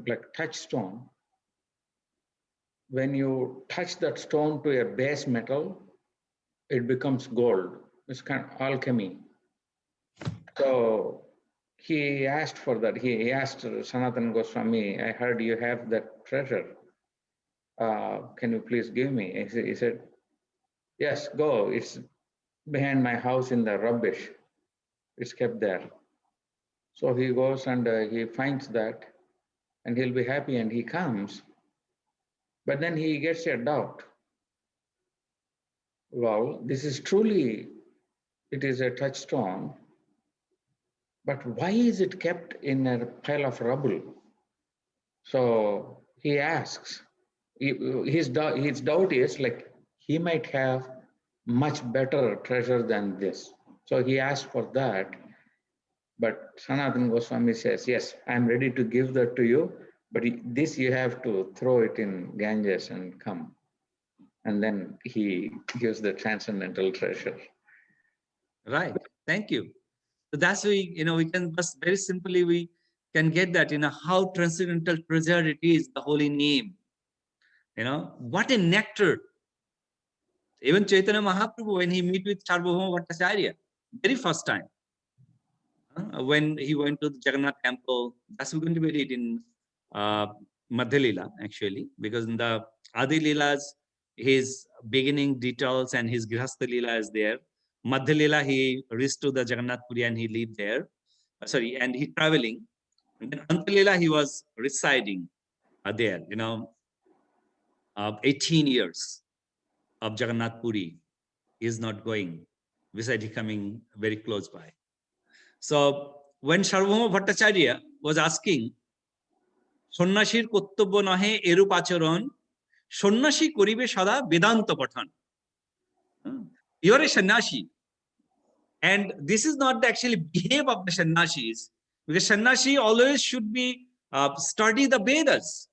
like touchstone. When you touch that stone to a base metal, it becomes gold. It's kind of alchemy. So he asked for that. He asked Sanatana Goswami, I heard you have that treasure. Can you please give me? He said, yes, go. It's behind my house in the rubbish. It's kept there. So he goes and he finds that, and he'll be happy, and he comes. But then he gets a doubt. Well, this is truly, it is a touchstone, but why is it kept in a pile of rubble? So he asks, his doubt is like, he might have much better treasure than this. So he asked for that, but Sanatana Goswami says, yes, I'm ready to give that to you, but this you have to throw it in Ganges and come. And then he gives the transcendental treasure. Right. Thank you. So that's why, we can just very simply, we can get that, how transcendental treasure it is, the holy name. What a nectar. Even Chaitanya Mahaprabhu, when he meet with Sarvabhauma Bhattacharya, very first time, when he went to the Jagannath temple, that's going to be read in Madhya Lila, actually, because in the Adi Lilas, his beginning details and his Grihastha Lila is there. Madhya Lila, he reached to the Jagannath Puri and he lived there. And he traveling. And then Anta Lila, he was residing there, 18 years of Jagannath Puri. He is not going, beside he coming very close by. So when Sarvabhauma Bhattacharya was asking, Sonnashir kottobbo nahe erup acharon, Sonnashi koribe sada Vedanta pathan. You are a sannyasi. And this is not the actually behave of the sannyasis, because sannyasi always should be study the Vedas.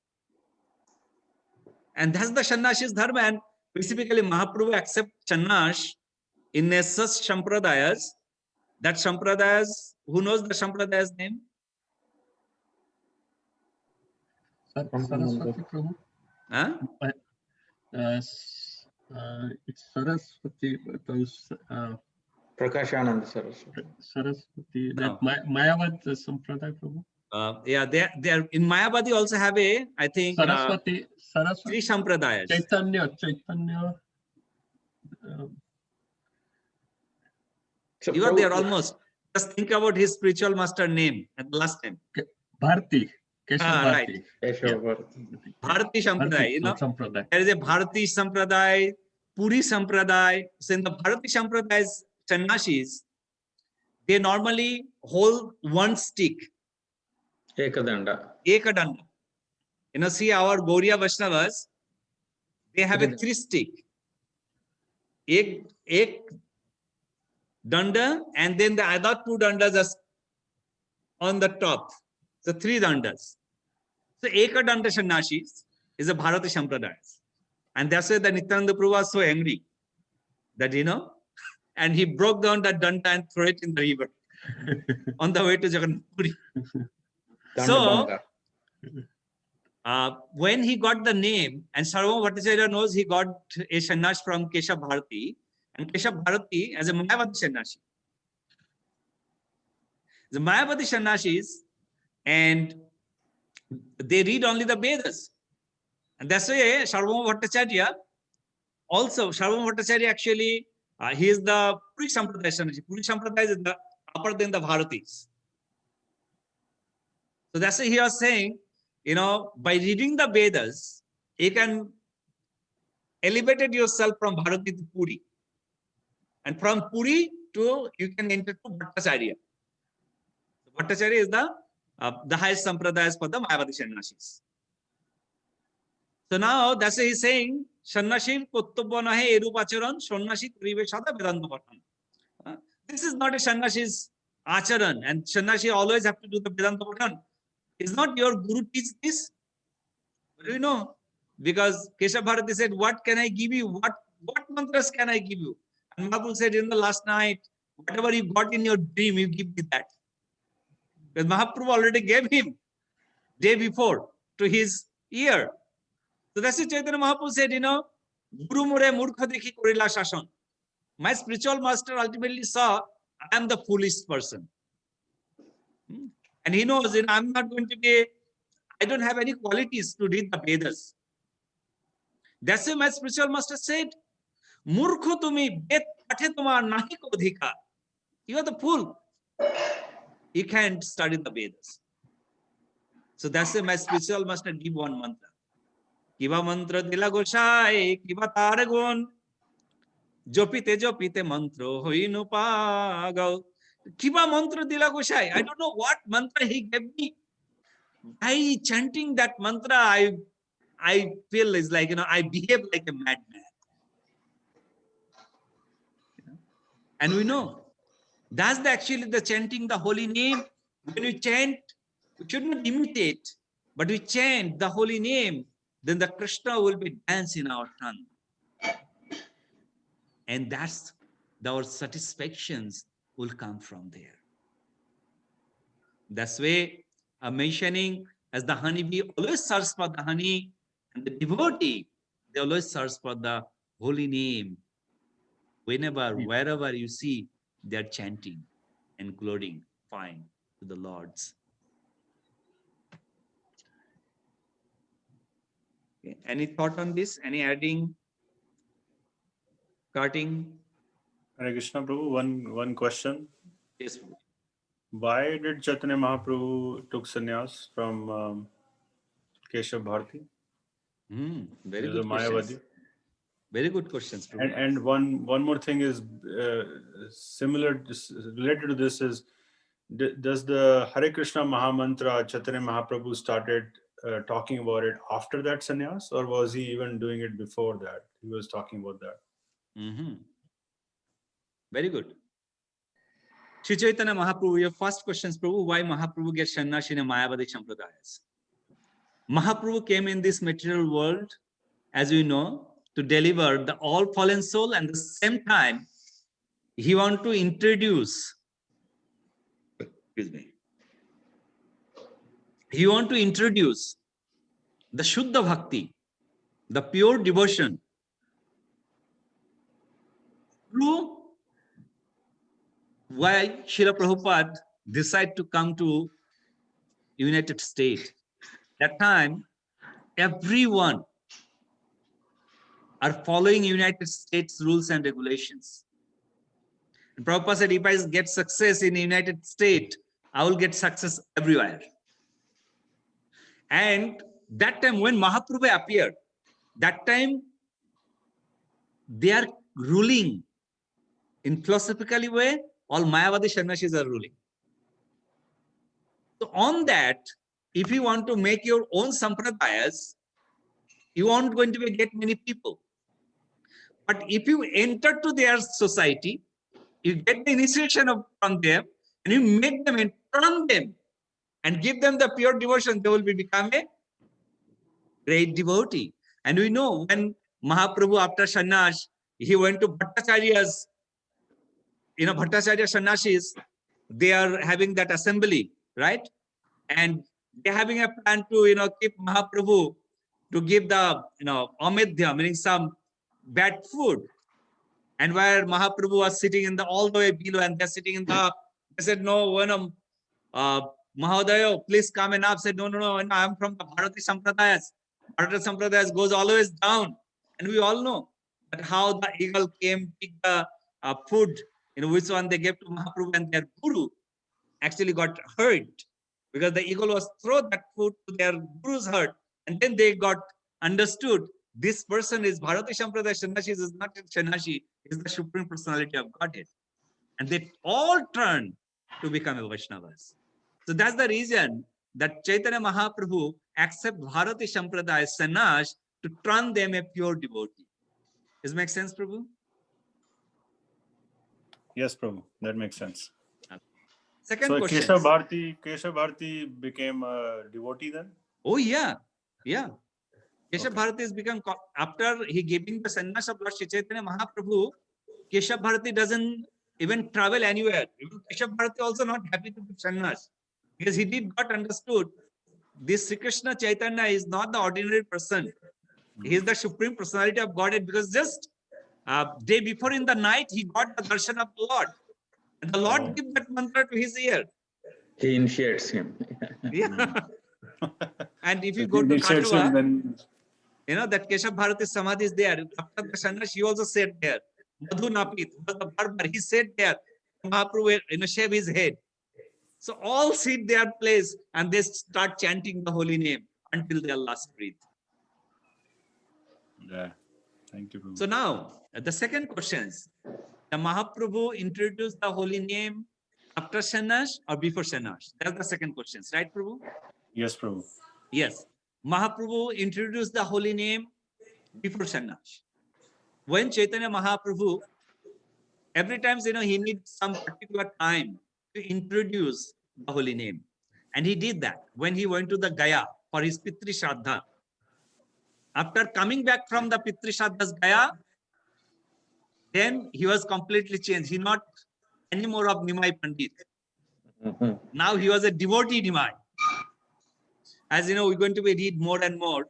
And that's the sannyasi's dharma. And specifically Mahaprabhu accept sannyas in a such sampradayas. That sampradayas, who knows the sampradayas name? Saraswati Prabhu. Huh? It's Saraswati. Prakashananda Saraswati. Saraswati. No. That Mayavad Sampradaya Prabhu. Yeah, they are in Mayavadi also have a, I think, Saraswati. three sampradayas. Chaitanya. So You are there almost. Just think about his spiritual master name at the last time. Bharati. Keshav Right. Bharati. Bharati Sampradaya, Sampradaya. there is a Bharati Sampradaya, Puri Sampradaya. So in the Bharati Sampradayas, sannyasis, they normally hold one stick. Ekadanda. Ekadanda. See our Gauriya Vaisnavas, they have a three stick. Ek danda, and then the other two dandas are on the top. So three dandas. So Ekadanda sannyasis is a Bharati Sampradaya. And that's why the Nityananda Prabhu was so angry that, and he broke down that danda and threw it in the river on the way to Jagannath Puri. So, when he got the name, and Sarvabhauma Bhattacharya knows he got a sannyas from Keshav Bharati, and Keshav Bharati as a Mayavadi sannyasi. The Mayavadi sannyasis, and they read only the Vedas. And that's why Sarvabhauma Bhattacharya, also Sarvabhauma Bhattacharya actually He is the Puri Sampradaya Sannyasi. Puri Sampradaya is the upper than the Bharatis. So that's why he was saying, by reading the Vedas, you can elevate yourself from Bharati to Puri. And from Puri you can enter to Bhattacharya. Bhattacharya is the highest sampradayas for the Mayavadi Sannyasis. So now that's why he's saying, Sannyasin kottobya nahe erup acharan, Sannyashi karibe sada Vedanta pathan. This is not a Sannyasi's acharan, and Sannyasi always have to do the Vedanta pathan. Is not your guru teach this? Do you know? Because Keshav Bharati said, what can I give you? What mantras can I give you? And Mahaprabhu said in the last night, whatever you got in your dream, you give me that. Because Mahaprabhu already gave him day before to his ear. So that's why Chaitanya Mahaprabhu said, Guru more murkha dekhi korila shasan. My spiritual master ultimately saw, I am the foolish person. And he knows, I'm not going to be, I don't have any qualities to read the Vedas. That's why my spiritual master said, Murkho tumi bet pathe tumar nahi ko adhikar. You are the fool. You can't study the Vedas. So that's why my spiritual master give one mantra. Kiva mantra dila goshai, kiva taragon, jopite mantro hoinu pagav. Kiva mantra dila goshai. I don't know what mantra he gave me. By chanting that mantra, I feel is like, I behave like a madman. And we know, that's actually the chanting the holy name. When we chant, we should not imitate, but we chant the holy name, then the Krishna will be dancing in our tongue. And that's our satisfactions will come from there. That's why I'm mentioning, as the honeybee always searches for the honey, and the devotee, they always search for the holy name. Whenever, wherever you see, they're chanting and glorifying to the Lord's. Okay. Any thought on this? Any adding, cutting? Hare Krishna Prabhu, one question. Yes, Prabhu. Why did Chaitanya Mahaprabhu took sannyas from Keshav Bharati? Very He was good a questions. Mayavadi. Very good questions, Prabhu. And one more thing is similar, related to this is, does the Hare Krishna Mahamantra Chaitanya Mahaprabhu started talking about it after that sannyas, or was he even doing it before that? He was talking about that. Very good. Sri Chaitanya Mahaprabhu, your first question is, Prabhu, why Mahaprabhu gets sannyas in a Mayavadi Sampradayas? Mahaprabhu came in this material world, as we know, to deliver the all fallen soul, and at the same time, he want to introduce, he want to introduce the Shuddha Bhakti, the pure devotion, through why Srila Prabhupada decided to come to United States. That time, everyone are following United States rules and regulations. And Prabhupada said, if I get success in the United States, I will get success everywhere. And that time when Mahaprabhu appeared, that time they are ruling in philosophically way, all Mayavadi Sannyasis are ruling. So on that, if you want to make your own sampradayas, you aren't going to get many people. But if you enter to their society, you get the initiation from them, and you make them and turn them and give them the pure devotion, they will become a great devotee. And we know when Mahaprabhu, after sannyas, he went to Bhattacharya's, Bhattacharya sannyasis, they are having that assembly, right? And they're having a plan to, keep Mahaprabhu, to give the, amedhya, meaning some bad food. And where Mahaprabhu was sitting in all the way below, and they're sitting in they said, no, Mahodaya, please come and up. Said, no, I'm from the Bharati Sampradayas. Bharati Sampradayas goes always down. And we all know that how the eagle came, picked the food, which one they gave to Mahaprabhu, and their guru actually got hurt because the eagle was throw that food to their guru's hurt, and then they got understood this person is Bharati Sampradaya Sannyasi, is not a Sannyasi, is the Supreme Personality of Godhead. And they all turned to become a Vaishnavas. So that's the reason that Chaitanya Mahaprabhu accept Bharati Sampradaya Sannyas to turn them a pure devotee. Does it make sense, Prabhu? Yes, Prabhu, that makes sense. Second So question. Keshav Bharati became a devotee then? Oh, yeah. Yeah. Keshav Bharati has become, after he giving the sannyas of Lord Shri Chaitanya Mahaprabhu, Keshav Bharati doesn't even travel anywhere. Even Keshav Bharati also not happy to give sannyas because he did not understood this Sri Krishna Chaitanya is not the ordinary person. He is the Supreme Personality of Godhead, because just day before in the night, he got the darshan of the Lord. And the Lord gave that mantra to his ear. He initiates him. Yeah. And if you So go he to initiates him, Katwa, then that Keshav Bharati Samadhi is there. After the sannyas, he also sat there. Madhu Napit was the barber. He sat there. Mahaprabhu, shave his head. So all sit their place and they start chanting the holy name until their last breath. yeah. Thank you, Prabhu. So now, the second questions. The Mahaprabhu introduced the holy name after sannyas or before sannyas? That's the second question, right, Prabhu? Yes, Prabhu. Yes. Mahaprabhu introduced the holy name before sannyas. When Chaitanya Mahaprabhu, every time, he needs some particular time to introduce the holy name. And he did that when he went to the Gaya for his Pitri Shraddha. After coming back from the Pitri Shraddha's Gaya, then he was completely changed. He not anymore of Nimai Pandit. Now he was a devotee Nimai. As you know, we're going to be read more and more.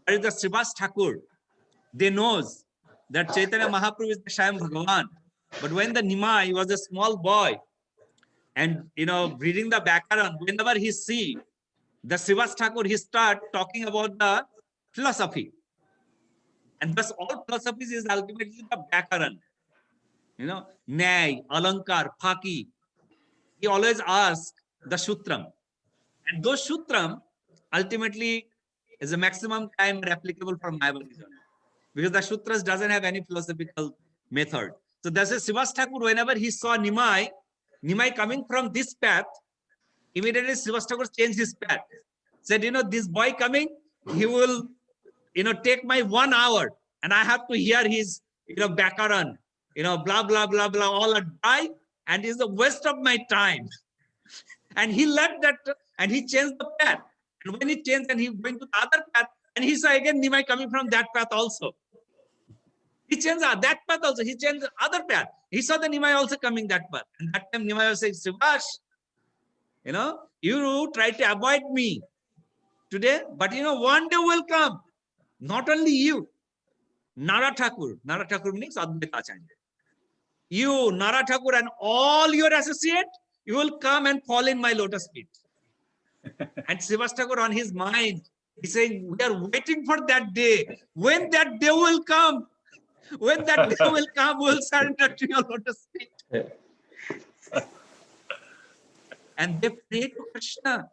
There is the Srivas Thakur. They knows that Chaitanya Mahaprabhu is the Shayam Bhagavan. But when the Nimai was a small boy, and reading the Bakaran, whenever he see the Srivas Thakur, he start talking about the philosophy. And thus all philosophies is ultimately the Bakaran. Nyay, Alankar, Phaki. He always asks the Sutram. And those Sutram ultimately is a maximum time applicable for Mayavadism. Because the Sutras doesn't have any philosophical method. So that's a Srivas Thakur, whenever he saw Nimai coming from this path, immediately Srivas Thakur changed his path. Said, this boy coming, he will, take my 1 hour and I have to hear his, Bakaran, blah, blah, blah, blah, all are dry and is a waste of my time. And he left that and he changed the path. And when he changed and he went to the other path, and he saw again Nimai coming from that path also. He changed that path also. He changed the other path. He saw the Nimai also coming that path. And that time Nimai was saying, Srivash, you try to avoid me today, but one day will come. Not only you, Nara Thakur means Advaita Acharya. You, Nara Thakur, and all your associates, you will come and fall in my lotus feet. And Srivas Thakur on his mind, he's saying, we are waiting for that day. When that day will come, we'll surrender to your lotus feet. And they pray to Krishna.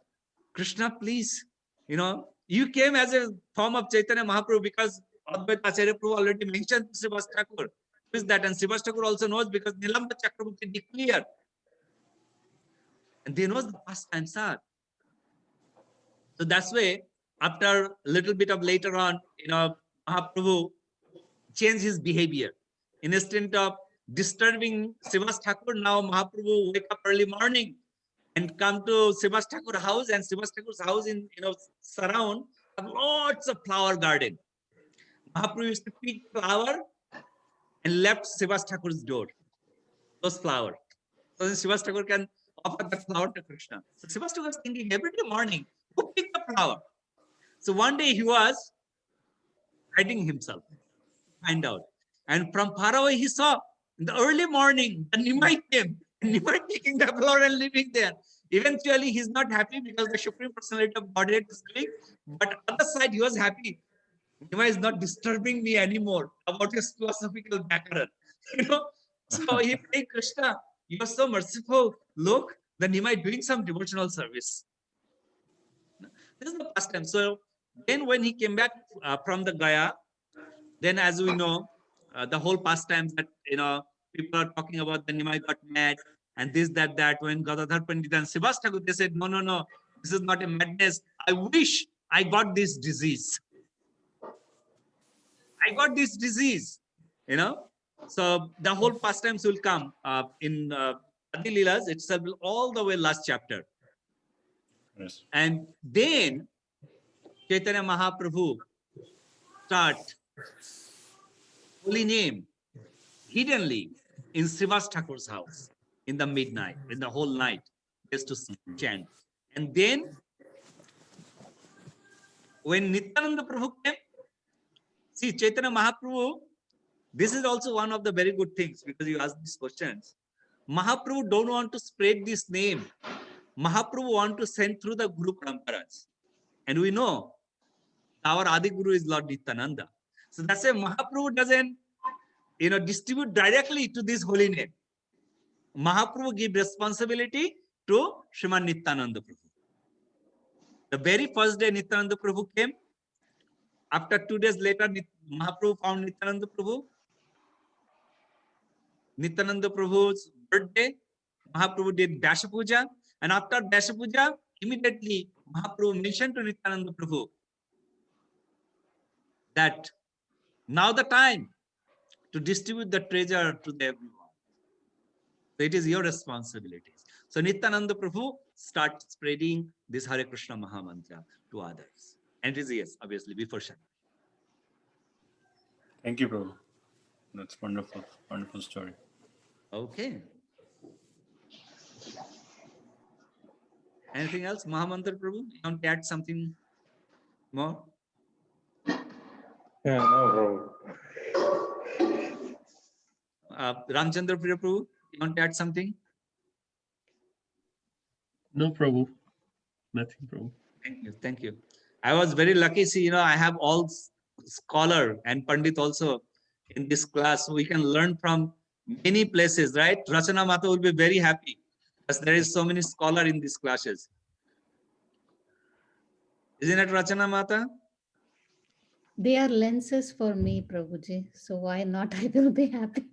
Krishna, please, you came as a form of Chaitanya Mahaprabhu because Advaita Acharya Prabhu already mentioned Srivas Thakur. Who is that? And Srivas Thakur also knows because Nilamba Chakravarti declared. And they know the past times are. So that's why, after a little bit of later on, Mahaprabhu changed his behavior. Instead of disturbing Srivas Thakur, now Mahaprabhu wake up early morning and come to Srivas Thakur house, and Srivas Thakur's house in surround have lots of flower garden. Mahaprabhu used to pick flower and left Srivas Thakur's door. Those flowers. So then Srivas Thakur can offer that flower to Krishna. So Srivas Thakur was thinking every day morning, who picked the flower? So one day he was hiding himself to find out. And from far away he saw in the early morning, the Nimai came. Nimai taking the flower and living there. Eventually, he's not happy because the Supreme Personality of Godhead is living. But on the other side, he was happy. Nimai is not disturbing me anymore about his philosophical background. So he prayed, Krishna, you are so merciful. Look, the Nimai doing some devotional service. This is the pastime. So then when he came back from the Gaya, then as we know, the whole pastimes that, people are talking about, the Nimai got mad and this, that, when Gadadhar Pandit and Srivas Thakur, they said, no, this is not a madness. I wish I got this disease. I got this disease, So the whole pastimes will come in Adi Lilas itself, all the way last chapter. Yes. And then Chaitanya Mahaprabhu start holy name hiddenly in Srivas Thakur's house in the midnight, in the whole night, just to chant. And then when Nityananda Prabhu came, see Chaitanya Mahaprabhu, this is also one of the very good things, because you ask these questions. Mahaprabhu don't want to spread this name. Mahaprabhu want to send through the Guru Paramparas. And we know our Adi Guru is Lord Nityananda. So that's why Mahaprabhu doesn't, distribute directly to this holy name. Mahaprabhu give responsibility to Sriman Nityananda Prabhu. The very first day Nityananda Prabhu came, after 2 days later, Mahaprabhu found Nityananda Prabhu. Nityananda Prabhu's birthday, Mahaprabhu did Dasha Puja, and after Dasha Puja, immediately Mahaprabhu mentioned to Nityananda Prabhu that now the time to distribute the treasure to everyone. So it is your responsibility. So Nityananda Prabhu starts spreading this Hare Krishna Maha Mantra to others. And it is, yes, obviously, before Shanti. Thank you, Prabhu. That's wonderful. Wonderful story. Okay. Anything else? Mahamantra Prabhu, you want to add something more? Yeah, no, Prabhu. Ramchandra Priya Prabhu, you want to add something? No, Prabhu. Nothing, Prabhu. Thank you. I was very lucky, see, I have all scholar and Pandit also in this class. We can learn from many places, right? Rachana Mata will be very happy because there is so many scholar in these classes. Isn't it, Rachana Mata? They are lenses for me, Prabhuji. So why not? I will be happy.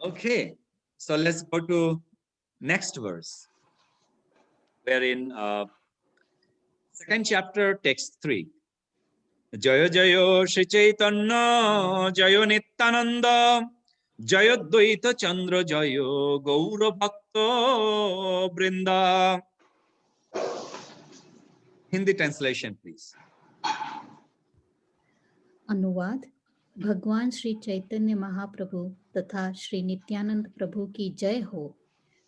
Okay. So let's go to next verse. We're in second chapter, text 3. Jaya Jaya Shri Chaitanya Jaya Nityananda Jaya Dvaita Chandra Jaya Gaura Bhakta Brinda. Hindi translation, please. अनुवाद भगवान श्री चैतन्य महाप्रभु तथा श्री नित्यानंद प्रभु की जय हो,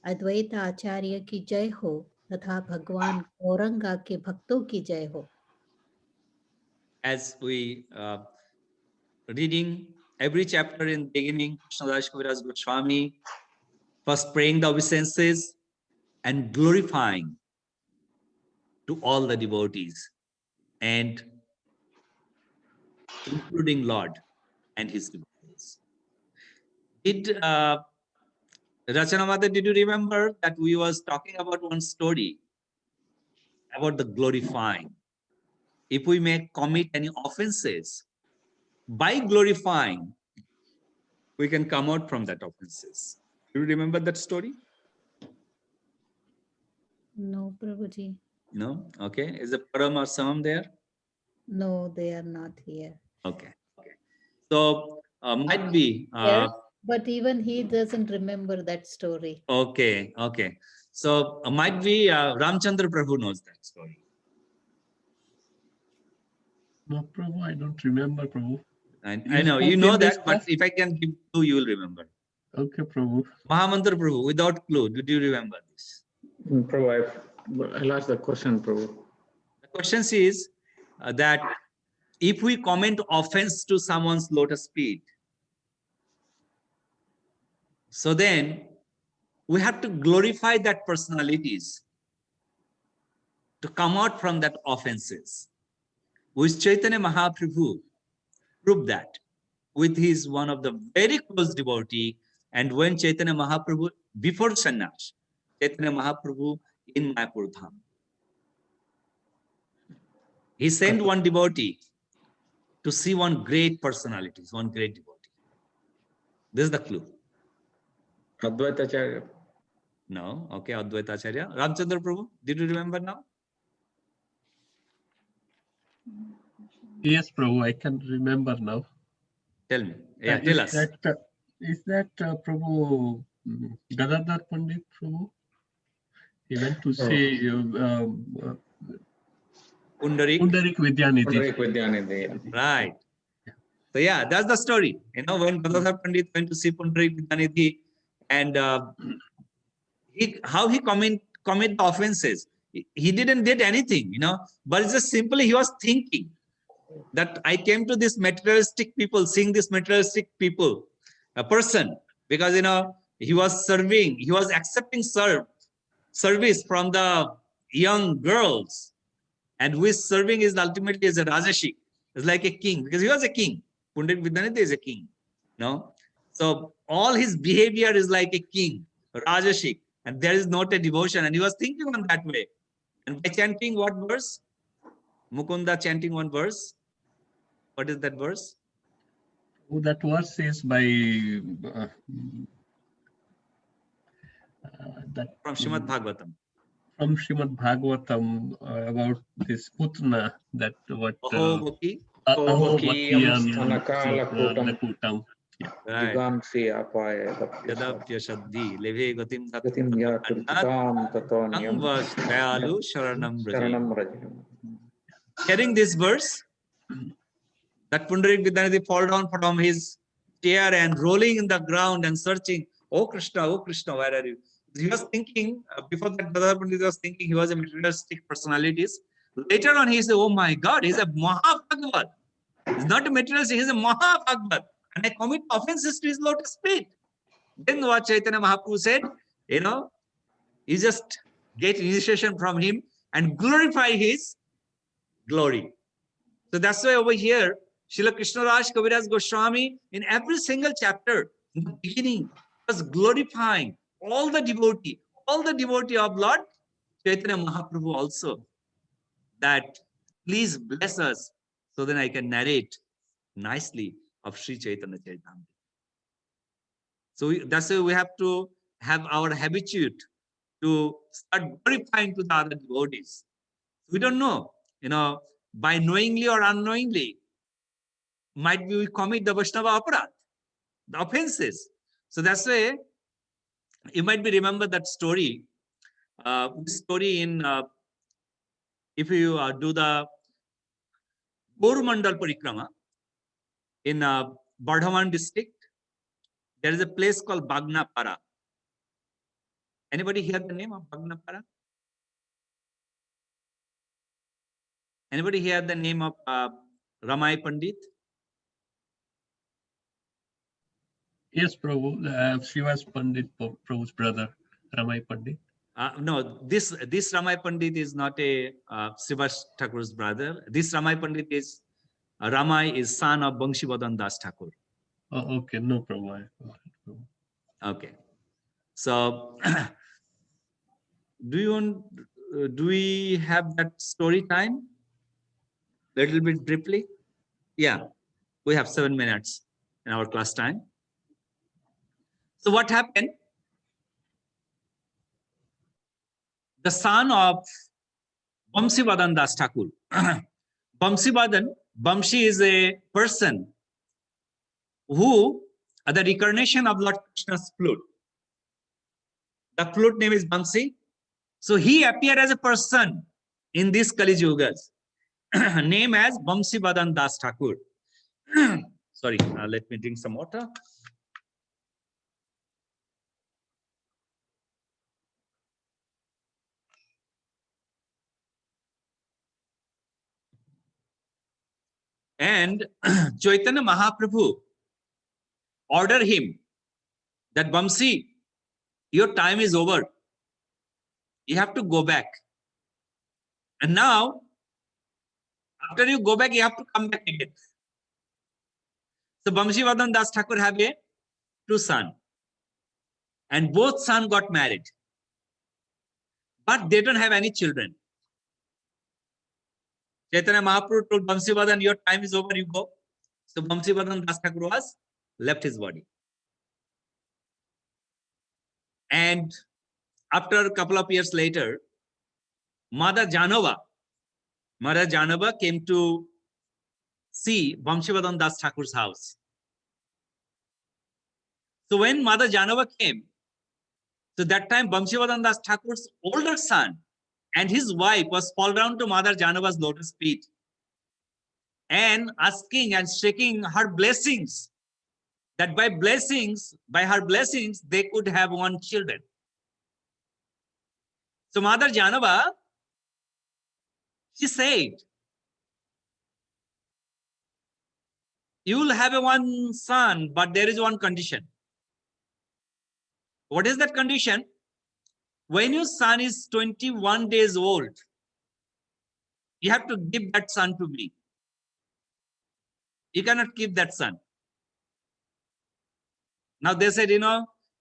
अद्वैत आचार्य की जय हो तथा भगवान गौरंगा के भक्तों की जय हो. As we reading every chapter in beginning, Krishnadas Kaviraj Goswami first praying the obeisances and glorifying to all the devotees and including Lord and his devotees. Did Rachana Mata, did you remember that we was talking about one story about the glorifying? If we may commit any offenses, by glorifying, we can come out from that offenses. Do you remember that story? No, Prabhuji. No? Okay. Is the Param or Samam there? No, they are not here. Okay. So might be. Yes, but even he doesn't remember that story. Okay. So might be Ramchandra Prabhu knows that story. No, Prabhu, I don't remember, Prabhu. I know, you know that, but if I can give clue, you will remember. Okay, Prabhu. Mahamantra Prabhu, without clue, did you remember this? Prabhu, I lost the question, Prabhu. The question is that if we comment offense to someone's lotus feet, so then we have to glorify that personalities to come out from that offenses, which Chaitanya Mahaprabhu proved that. with his one of the very close devotee. And when Chaitanya Mahaprabhu, before sannyas, Chaitanya Mahaprabhu in Mayapur Dham, he sent one devotee to see one great personality, one great devotee. This is the clue. Advaita Acharya. No, okay, Advaita Acharya. Ramchandra Prabhu, did you remember now? Yes, Prabhu, I can remember now. Tell me. Yeah, tell us. Is that Prabhu Gadadhar Pandit, Prabhu? He went to see Pundarik. Pundarik Vidyanidhi. Pundarik Vidyanidhi. Right. So yeah, that's the story. You know, when Gadadhar Pandit went to see Pundarik Vidyanidhi, and how he commit the offenses. He didn't did anything, you know, but it's just simply he was thinking that I came to this materialistic people, seeing this materialistic people, a person, because, you know, he was serving, he was accepting service from the young girls, and which serving is ultimately as a Rajashik. It's like a king, because he was a king. Pundarik Vidyanidhi is a king, no? So all his behavior is like a king, Rajashik, and there is not a devotion, and he was thinking on that way. And by chanting what verse? Mukunda chanting one verse. What is that verse? Oh, that verse is by that From Srimad Bhagavatam. From Srimad Bhagavatam about this Putna, that what Ahogoki. Kutam. Right. Jigamsi apaya Yadapya Shaddhi Leve Gatim gatim ya kritikam tatonyam Angvash Dayalu Sharanam sharanam Rajam. rajam. Hearing this verse, that Pundarik Vidyanidhi fall down from his chair and rolling in the ground and searching, oh Krishna, where are you? He was thinking, before that, Gadadhar Pandit was thinking he was a materialistic personality. Later on, he said, oh my God, he's a Mahabhagavat. He's not a materialist, he's a Mahabhagavat. And I commit offenses to his lotus feet. Then what Chaitanya Mahaprabhu said, you know, you just get initiation from him and glorify his glory. So that's why over here, Srila Krishna Raj Kaviraj Goswami, in every single chapter, in the beginning, was glorifying all the devotee of Lord Chaitanya Mahaprabhu also, that please bless us so then I can narrate nicely of Sri Chaitanya Charitamrita. So that's why we have to have our habitude to start glorifying to the other devotees. We don't know, you know, by knowingly or unknowingly, might be we commit the Vaisnava aparat, the offenses. So that's why you might be remember that story. In if you do the Boromandal Parikrama in Bardhaman district, there is a place called Bagnapara. Anybody hear the name of Bagnapara? Anybody hear the name of Ramai Pandit? Yes, Prabhu. Shiva's Pandit, Prabhu's brother, Ramai Pandit. No, this Ramai Pandit is not a Srivas Thakur's brother. This Ramai Pandit is Ramai is son of Banshivadan Das Thakur. Oh, okay, no problem. Okay, so do we have that story time? Little bit briefly. Yeah, we have 7 minutes in our class time. So what happened? The son of Banshivadan Das Thakur. Bamshi is a person who are the reincarnation of Lord Krishna's flute. The flute name is Bansi. So he appeared as a person in this Kali Yugas, name as Banshivadan Das Thakur. Sorry, let me drink some water. And Chaitanya Mahaprabhu ordered him that Bamsi, your time is over. You have to go back. And now, after you go back, you have to come back again. So Vamshivadan Das Thakur have a two sons, and both sons got married, but they don't have any children. Chaitanya Mahaprabhu told Vamshivadan, your time is over, you go. So Vamshivadan Das Thakur was left his body. And after a couple of years later, Mother Janava came to see Vamshivadan Das Thakur's house. So when Mother Janava came, so that time Vamshivadan Das Thakur's older son and his wife was fall down to Mother Janava's lotus feet and asking and shaking her blessings, that by her blessings, they could have one children. So Mother Janava, she said, you will have a one son, but there is one condition. What is that condition? When your son is 21 days old, you have to give that son to me. You cannot keep that son. Now they said,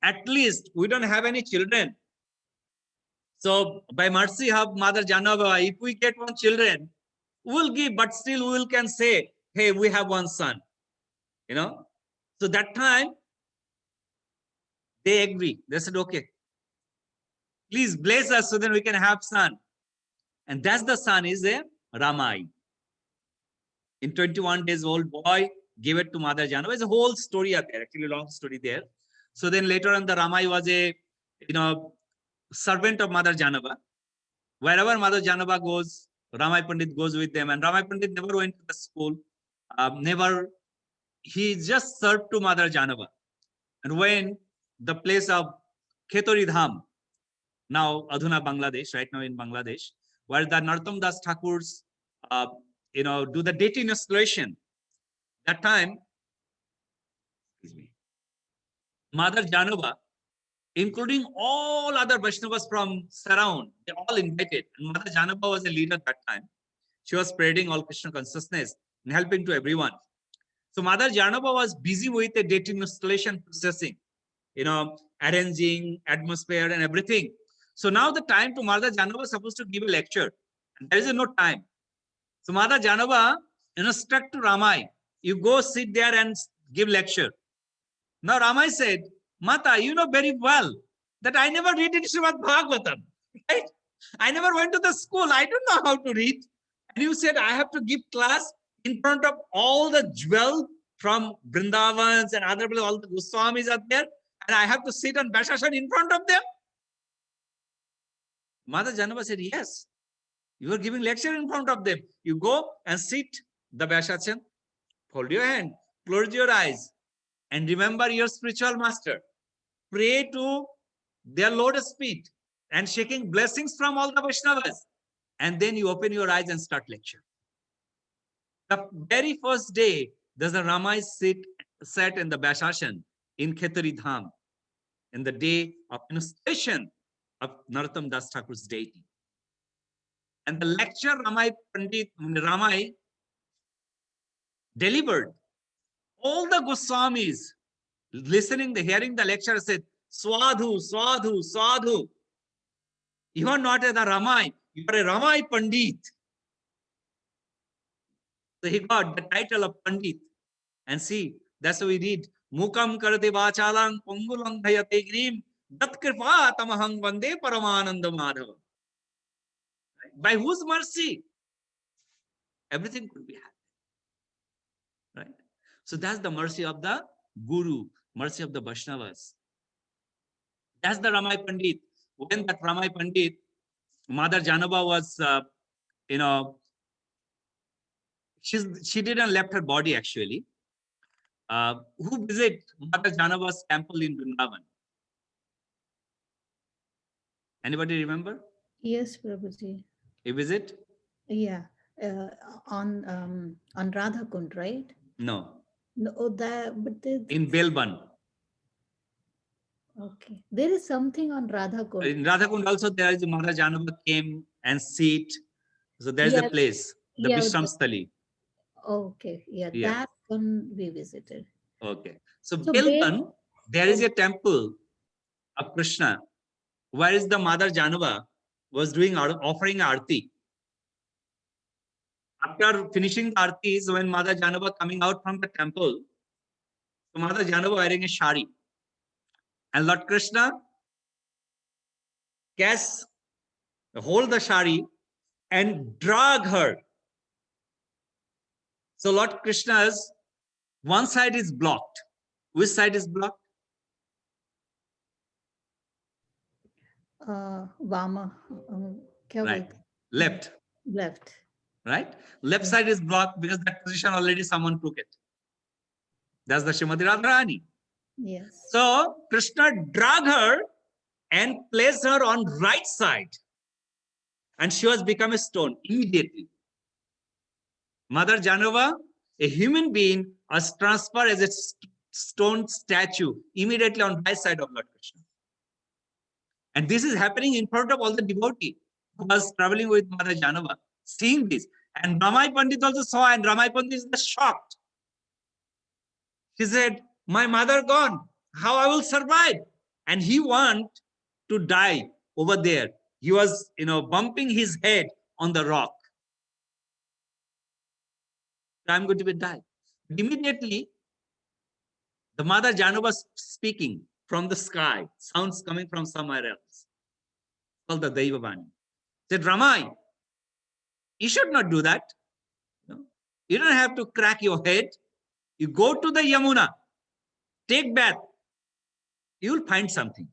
at least we don't have any children. So by mercy of Mother Janava, if we get one children, we'll give, but still we can say, hey, we have one son. So that time they agree. They said, okay, please bless us so that we can have son. And that's the son is a Rama. In 21 days old boy, gave it to Mother Janava. It's a whole story out there, actually a long story there. So then later on, the Rama was a, servant of Mother Janava. Wherever Mother Janava goes, Ramai Pandit goes with them. And Ramai Pandit never went to the school. He just served to Mother Janava. And when the place of Kheturi Dham, now Adhuna Bangladesh, right now in Bangladesh, where the Narottam Das Thakur's, do the deity installation, that time, Mother Janava, including all other Vaishnavas from surround, they all invited. And Mother Janava was a leader at that time. She was spreading all Krishna consciousness and helping to everyone. So Mother Janava was busy with the deity installation processing, arranging atmosphere and everything. So now the time to Mother Janava was supposed to give a lecture. And there is no time. So Mother Janava instructed to Ramai, you go sit there and give lecture. Now Ramai said, Mata, you know very well that I never read in Srimad Bhagavatam, right? I never went to the school. I don't know how to read. And you said I have to give class in front of all the jewel from Vrindavans and other people, all the Goswamis are there, and I have to sit on Vaishashan in front of them. Mother Janava said, yes, you are giving lecture in front of them. You go and sit the Vaishashan, hold your hand, close your eyes, and remember your spiritual master. Pray to their lotus feet and shaking blessings from all the Vaishnavas. And then you open your eyes and start lecture. The very first day, there's a Ramai sat in the Vaishashan in Kheturi Dham, in the day of installation of Narottam Das Thakur's deity. And the lecture Ramai delivered, all the Goswamis listening, hearing the lecture said, Swadhu, Swadhu, Swadhu. You are not a Ramai, you are a Ramai Pandit. So he got the title of Pandit. And see, that's what we read. Mukam karate vachalang pungulang dhayate grim dat kripa tamahang vande paramananda madhava. By whose mercy? Everything could be happening. Right? So that's the mercy of the Guru, mercy of the Vaishnavas. That's the Ramai Pandit. When that Ramai Pandit, Mother Janava was, she didn't left her body actually. Who visit Mother Janava's temple in Vrindavan? Anybody remember? Yes, Prabhuji. You visit? Yeah, on Radha Kund, right? No. No, In Belban. Okay, there is something on Radha Kund. In Radha Kund also there is Mother Janava came and sit. So there is a place, the Vishram Sthali. Okay, yeah, that one we visited. Okay. So So Belpan, there is a temple of Krishna, where is the Mother Janava was doing offering arti. After finishing the arti is when Mother Janava coming out from the temple. So Mother Janava wearing a shari. And Lord Krishna hold the shari and drag her. So Lord Krishna's one side is blocked. Which side is blocked? Vama. Kya Right. bolte? Left. Left. Right? Left side is blocked because that position already someone took it. That's the Srimati Radharani. Yes. So Krishna drag her and placed her on right side. And she was become a stone immediately. Mother Janava, a human being, was transferred as a stone statue immediately on right side of Lord Krishna. And this is happening in front of all the devotees who was traveling with Mother Janava, seeing this. And Ramai Pandit also saw, and Ramai Pandit is shocked. He said, my mother gone, how I will survive? And he want to die over there. He was, bumping his head on the rock. I'm going to be die. Immediately, the Mother Janava was speaking from the sky, sounds coming from somewhere else. Called the Daivavani. Said, Ramai, you should not do that. You don't have to crack your head. You go to the Yamuna, take bath. You will find something.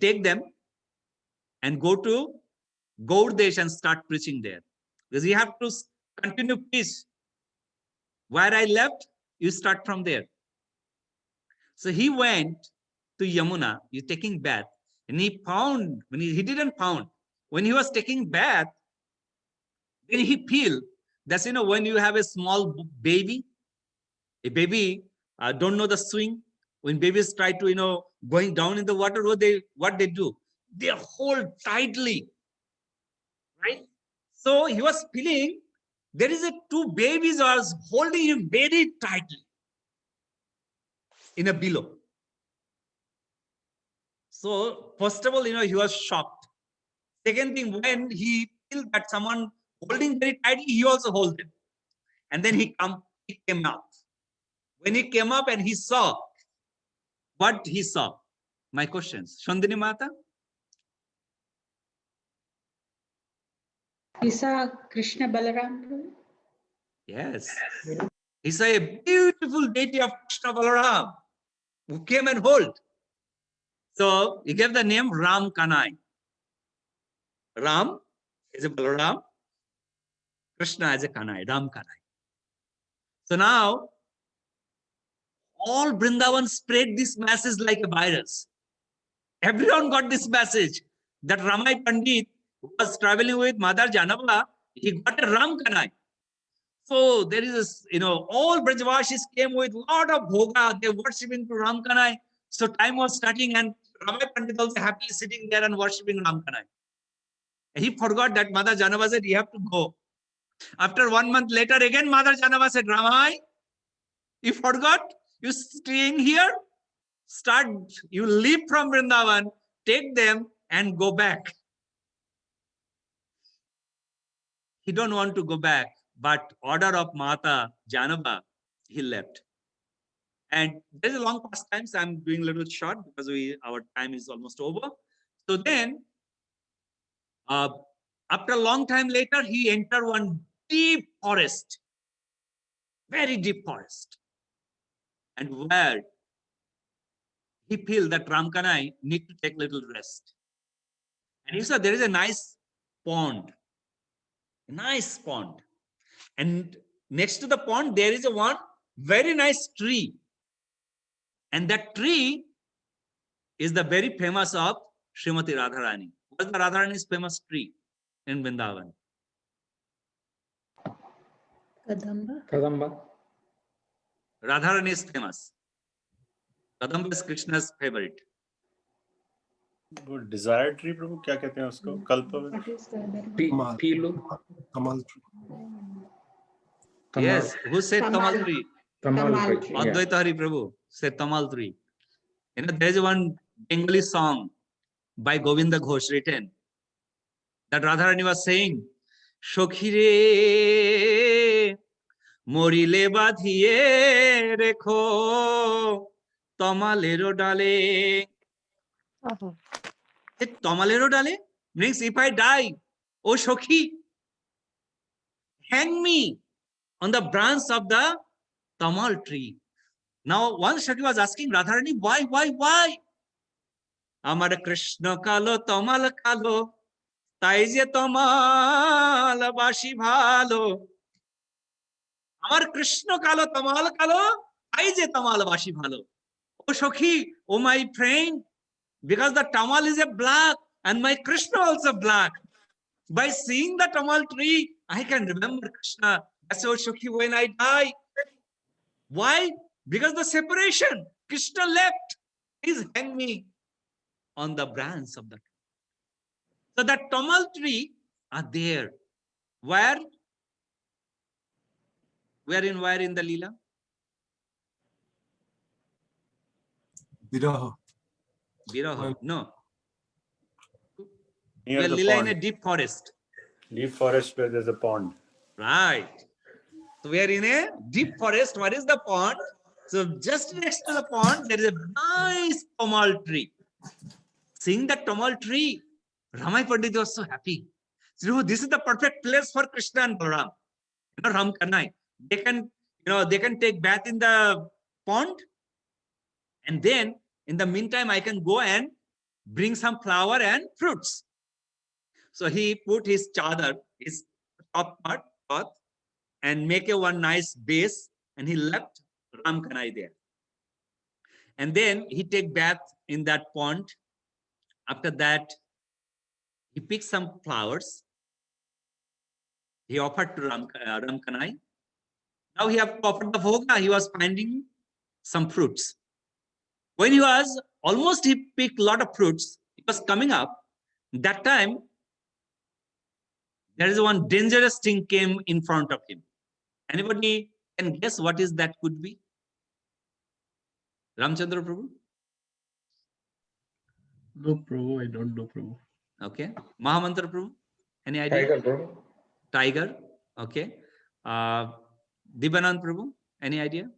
Take them and go to Gaurdesh and start preaching there. Because you have to continue preach. Where I left, you start from there. So he went to Yamuna, he's taking bath, and he found, he didn't found, when he was taking bath, then he feel that's, when you have a small baby, a baby don't know the swing. When babies try to, going down in the water, what they do? They hold tightly, right? So he was feeling there is two babies are holding him very tightly in a below. So first of all, he was shocked. Second thing, when he feel that someone holding very tightly, he also holds it. And then he came out. When he came up and he saw what he saw. My questions. Shandini Mata? He saw Krishna Balaram. Yes. He saw a beautiful deity of Krishna Balaram who came and hold. So he gave the name Ram Kanai. Ram is a Balaram. Krishna is a Kanai, Ram Kanai. So now, all Vrindavan spread this message like a virus. Everyone got this message that Ramai Pandit was traveling with Mother Janava, he got a Ram Kanai. So there is all Brajavashis came with a lot of bhoga, they worshipping to Ram Kanai. So time was starting and Ramai Pandit also happily sitting there and worshipping Ram Kanai. And he forgot that Mother Janava said, you have to go. After 1 month later, again Mother Janava said, Ramai, you forgot? You staying here? You leave from Vrindavan, take them and go back. He don't want to go back, but order of Mata Janava, he left. And there's a long past time, so I'm doing a little short because our time is almost over. So then, after a long time later, he entered one deep forest, very deep forest. And where he feel that Ramkanai need to take a little rest. And he said, there is a nice pond. And next to the pond, there is one very nice tree. And that tree is the very famous of Srimati Radharani. What is the Radharani's famous tree in Vrindavan? Kadamba. Radharani is famous. Kadamba is Krishna's favorite. वो desire tree प्रभु क्या कहते हैं उसको कल्प Pilu. Kamal. Yes, who said Kamal tree? Tamal Tamal. tree, yeah. Advaita Hari Prabhu said Tamal tree. You know, there is one Bengali song by Govinda Ghosh written that Radharani was saying, Shokhire Morile badhiye rekho Tamalero dale. Uh-huh. Tamalero dale means if I die, oh Shokhi, hang me on the branch of the Tamal tree. Now, once Shakti was asking Radharani, why? Amar Krishna kalo, Tamal kalo, taije Tamal bashi bhalo. Amar Krishna kalo, Tamal kalo, taije Tamal bashi bhalo. Oh Shakhi, oh my friend, because the Tamal is a black and my Krishna also black. By seeing the Tamal tree, I can remember Krishna. That's oh Shakhi, when I die. Why? Because the separation. Krishna left. Please hang me on the branch of the tree. So that Tamal tree are there. Where? Where in the lila? Viraha. Viraha. No. Near We are the lila in pond. a deep forest. Deep forest where there's a pond. Right. So we are in a deep forest. What is the pond? So just next to the pond, there is a nice Tamal tree. Seeing that Tamal tree, Ramai Pandit was so happy. So, this is the perfect place for Krishna and Balaram. You know, Ram Kanai. They can, they can take bath in the pond, and then in the meantime, I can go and bring some flower and fruits. So he put his chadar, his top part, cloth, and make a one nice base, and he left Ram Kanai there. And then he take bath in that pond. After that, he picked some flowers. He offered to Ram Kanai. Now he have offered the bhoga. He was finding some fruits. When he was almost, he picked a lot of fruits. It was coming up. That time, there is one dangerous thing came in front of him. Anybody can guess what is that could be? Ramchandra Prabhu? No, Prabhu, I don't know, Prabhu. Okay. Mahamantra Prabhu? Any idea? Tiger, bro. Tiger. Okay. Dibanand Prabhu? Any idea?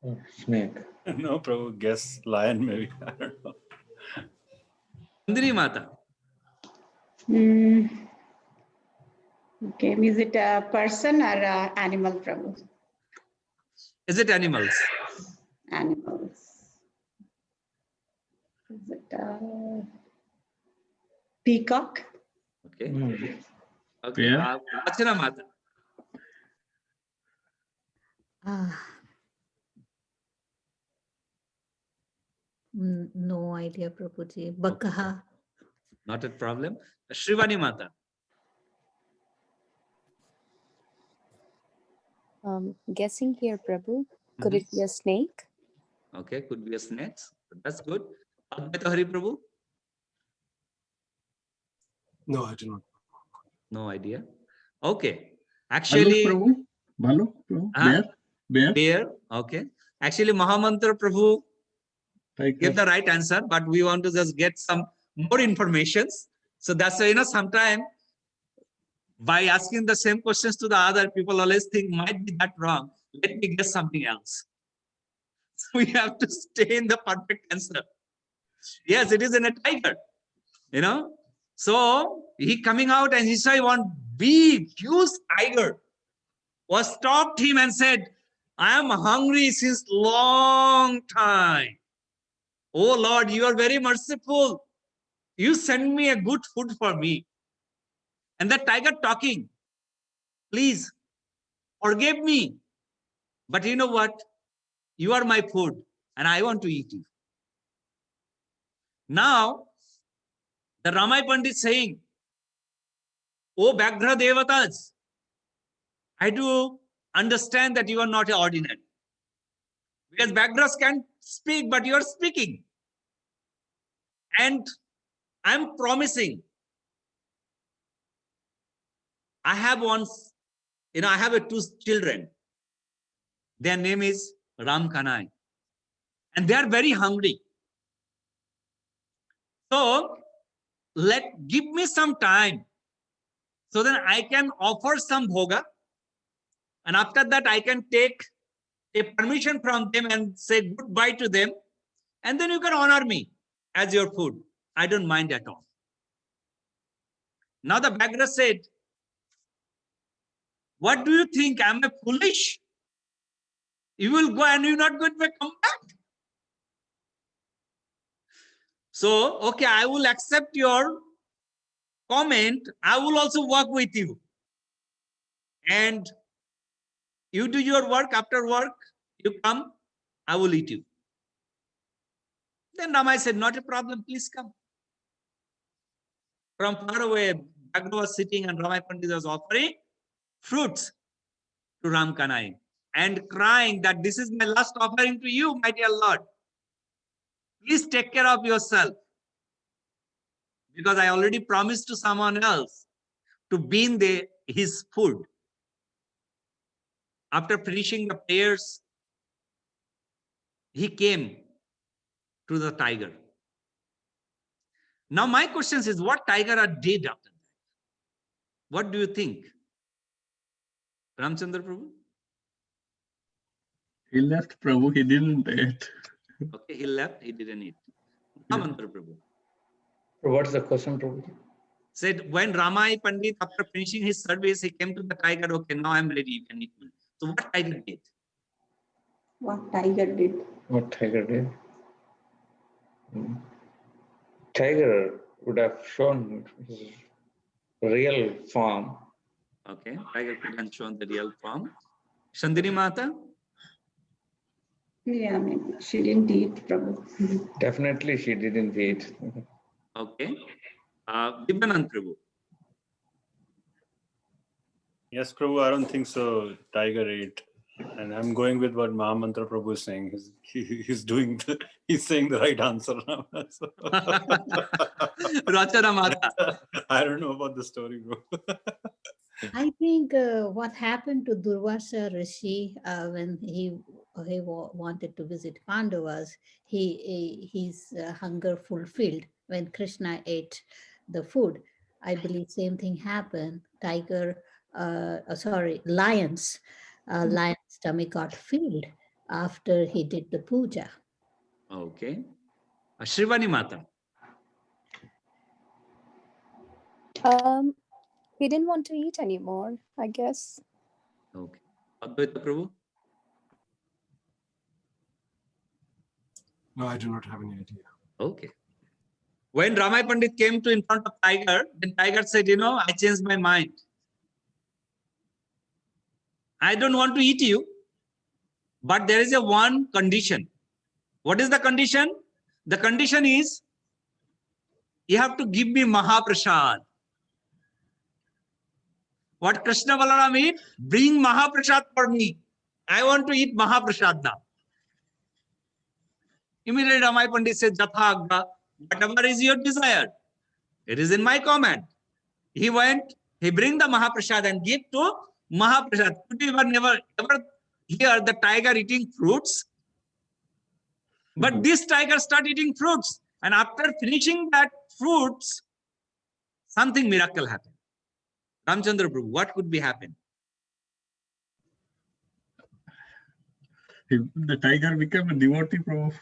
Oh, snake. No, Prabhu, guess lion maybe. I don't know. Sundari Mata. Okay, is it a person or a animal, Prabhu? Is it animals? Animals. Is it a peacock? Okay. Mm. Okay. Yeah. Achana Mata. No idea, Prabhuji. Bakaha. Not a problem. Shrivani Mata. Guessing here, Prabhu, could it be a snake? Okay, could be a snake. That's good. Advaita Hari Prabhu? No, I do not. No idea. Okay. Bhaluk, Actually, Prabhu? Bhaluk, Prabhu? Huh? Bear? Bear. Okay. Actually, Mahamantra Prabhu Tiger. gave the right answer, but we want to just get some more information. So that's why, sometime by asking the same questions to the other people, always think might be that wrong. Let me guess something else. So we have to stay in the perfect answer. Yes, it is in a tiger. So he coming out and he saw one big, huge tiger was stopped him and said, I am hungry since long time. Oh Lord, you are very merciful. You send me a good food for me. And the tiger talking, please forgive me. But you know what? You are my food and I want to eat you. Now, the Ramai Pandit saying, oh Vyaghra Devatas, I do understand that you are not ordinary. Because Vyagras can't speak, but you are speaking. And I'm promising, I have I have two children. Their name is Ram Kanai. And they are very hungry. So give me some time so that I can offer some bhoga. And after that, I can take a permission from them and say goodbye to them. And then you can honor me as your food. I don't mind at all. Now the beggar said, what do you think? Am I foolish? You will go and you're not going to come back. So, okay, I will accept your comment. I will also work with you. And you do your work. After work, you come, I will eat you. Then Rama said, not a problem, please come. From far away, Bhagavad was sitting and Rama Pandit was offering fruits to Ram Kanai and crying that this is my last offering to you, my dear Lord. Please take care of yourself. Because I already promised to someone else to bring his food. After finishing the prayers, he came to the tiger. Now my question is, what tiger did after that? What do you think? Ramchandra Prabhu? He left, Prabhu. He didn't eat. Okay, he left. He didn't eat. Ramantra Prabhu. What's the question, Prabhu? Said when Rama Pandit, after finishing his service, he came to the tiger. Okay, now I'm ready. You can eat me. So what tiger did? What tiger did? What tiger did? Tiger would have shown his real form. Okay, tiger couldn't show the real form. Shandini Mata? Yeah, maybe she didn't eat, Prabhu. Definitely she didn't eat. Okay. Dibbanand Prabhu. Yes, Prabhu, I don't think so. Tiger ate. And I'm going with what Mahamantra Prabhu is saying. He's saying the right answer now. Rachana Mata. I don't know about the story, bro. I think what happened to Durvasa Rishi when he wanted to visit Pandavas, his hunger fulfilled when Krishna ate the food. I believe same thing happened. Lion's stomach got filled after he did the puja. Okay. Shrivani Mata. He didn't want to eat anymore, I guess. Okay. Advaita Prabhu. No, I do not have any idea. Okay. When Ramai Pandit came to in front of tiger, then tiger said, I changed my mind. I don't want to eat you, but there is one condition. What is the condition? The condition is you have to give me Mahaprasad. What Krishna Balaram eat? Bring Mahaprasad for me. I want to eat Mahaprasad now. Immediately Ramai Pandit said, Jatha Agga, whatever is your desire, it is in my command. He went, he bring the Mahaprasad and give to Mahaprasad. Could you ever hear the tiger eating fruits? But this tiger start eating fruits. And after finishing that fruits, something miracle happened. Ramchandra Prabhu, what could be happen? The tiger became a devotee, Prabhu.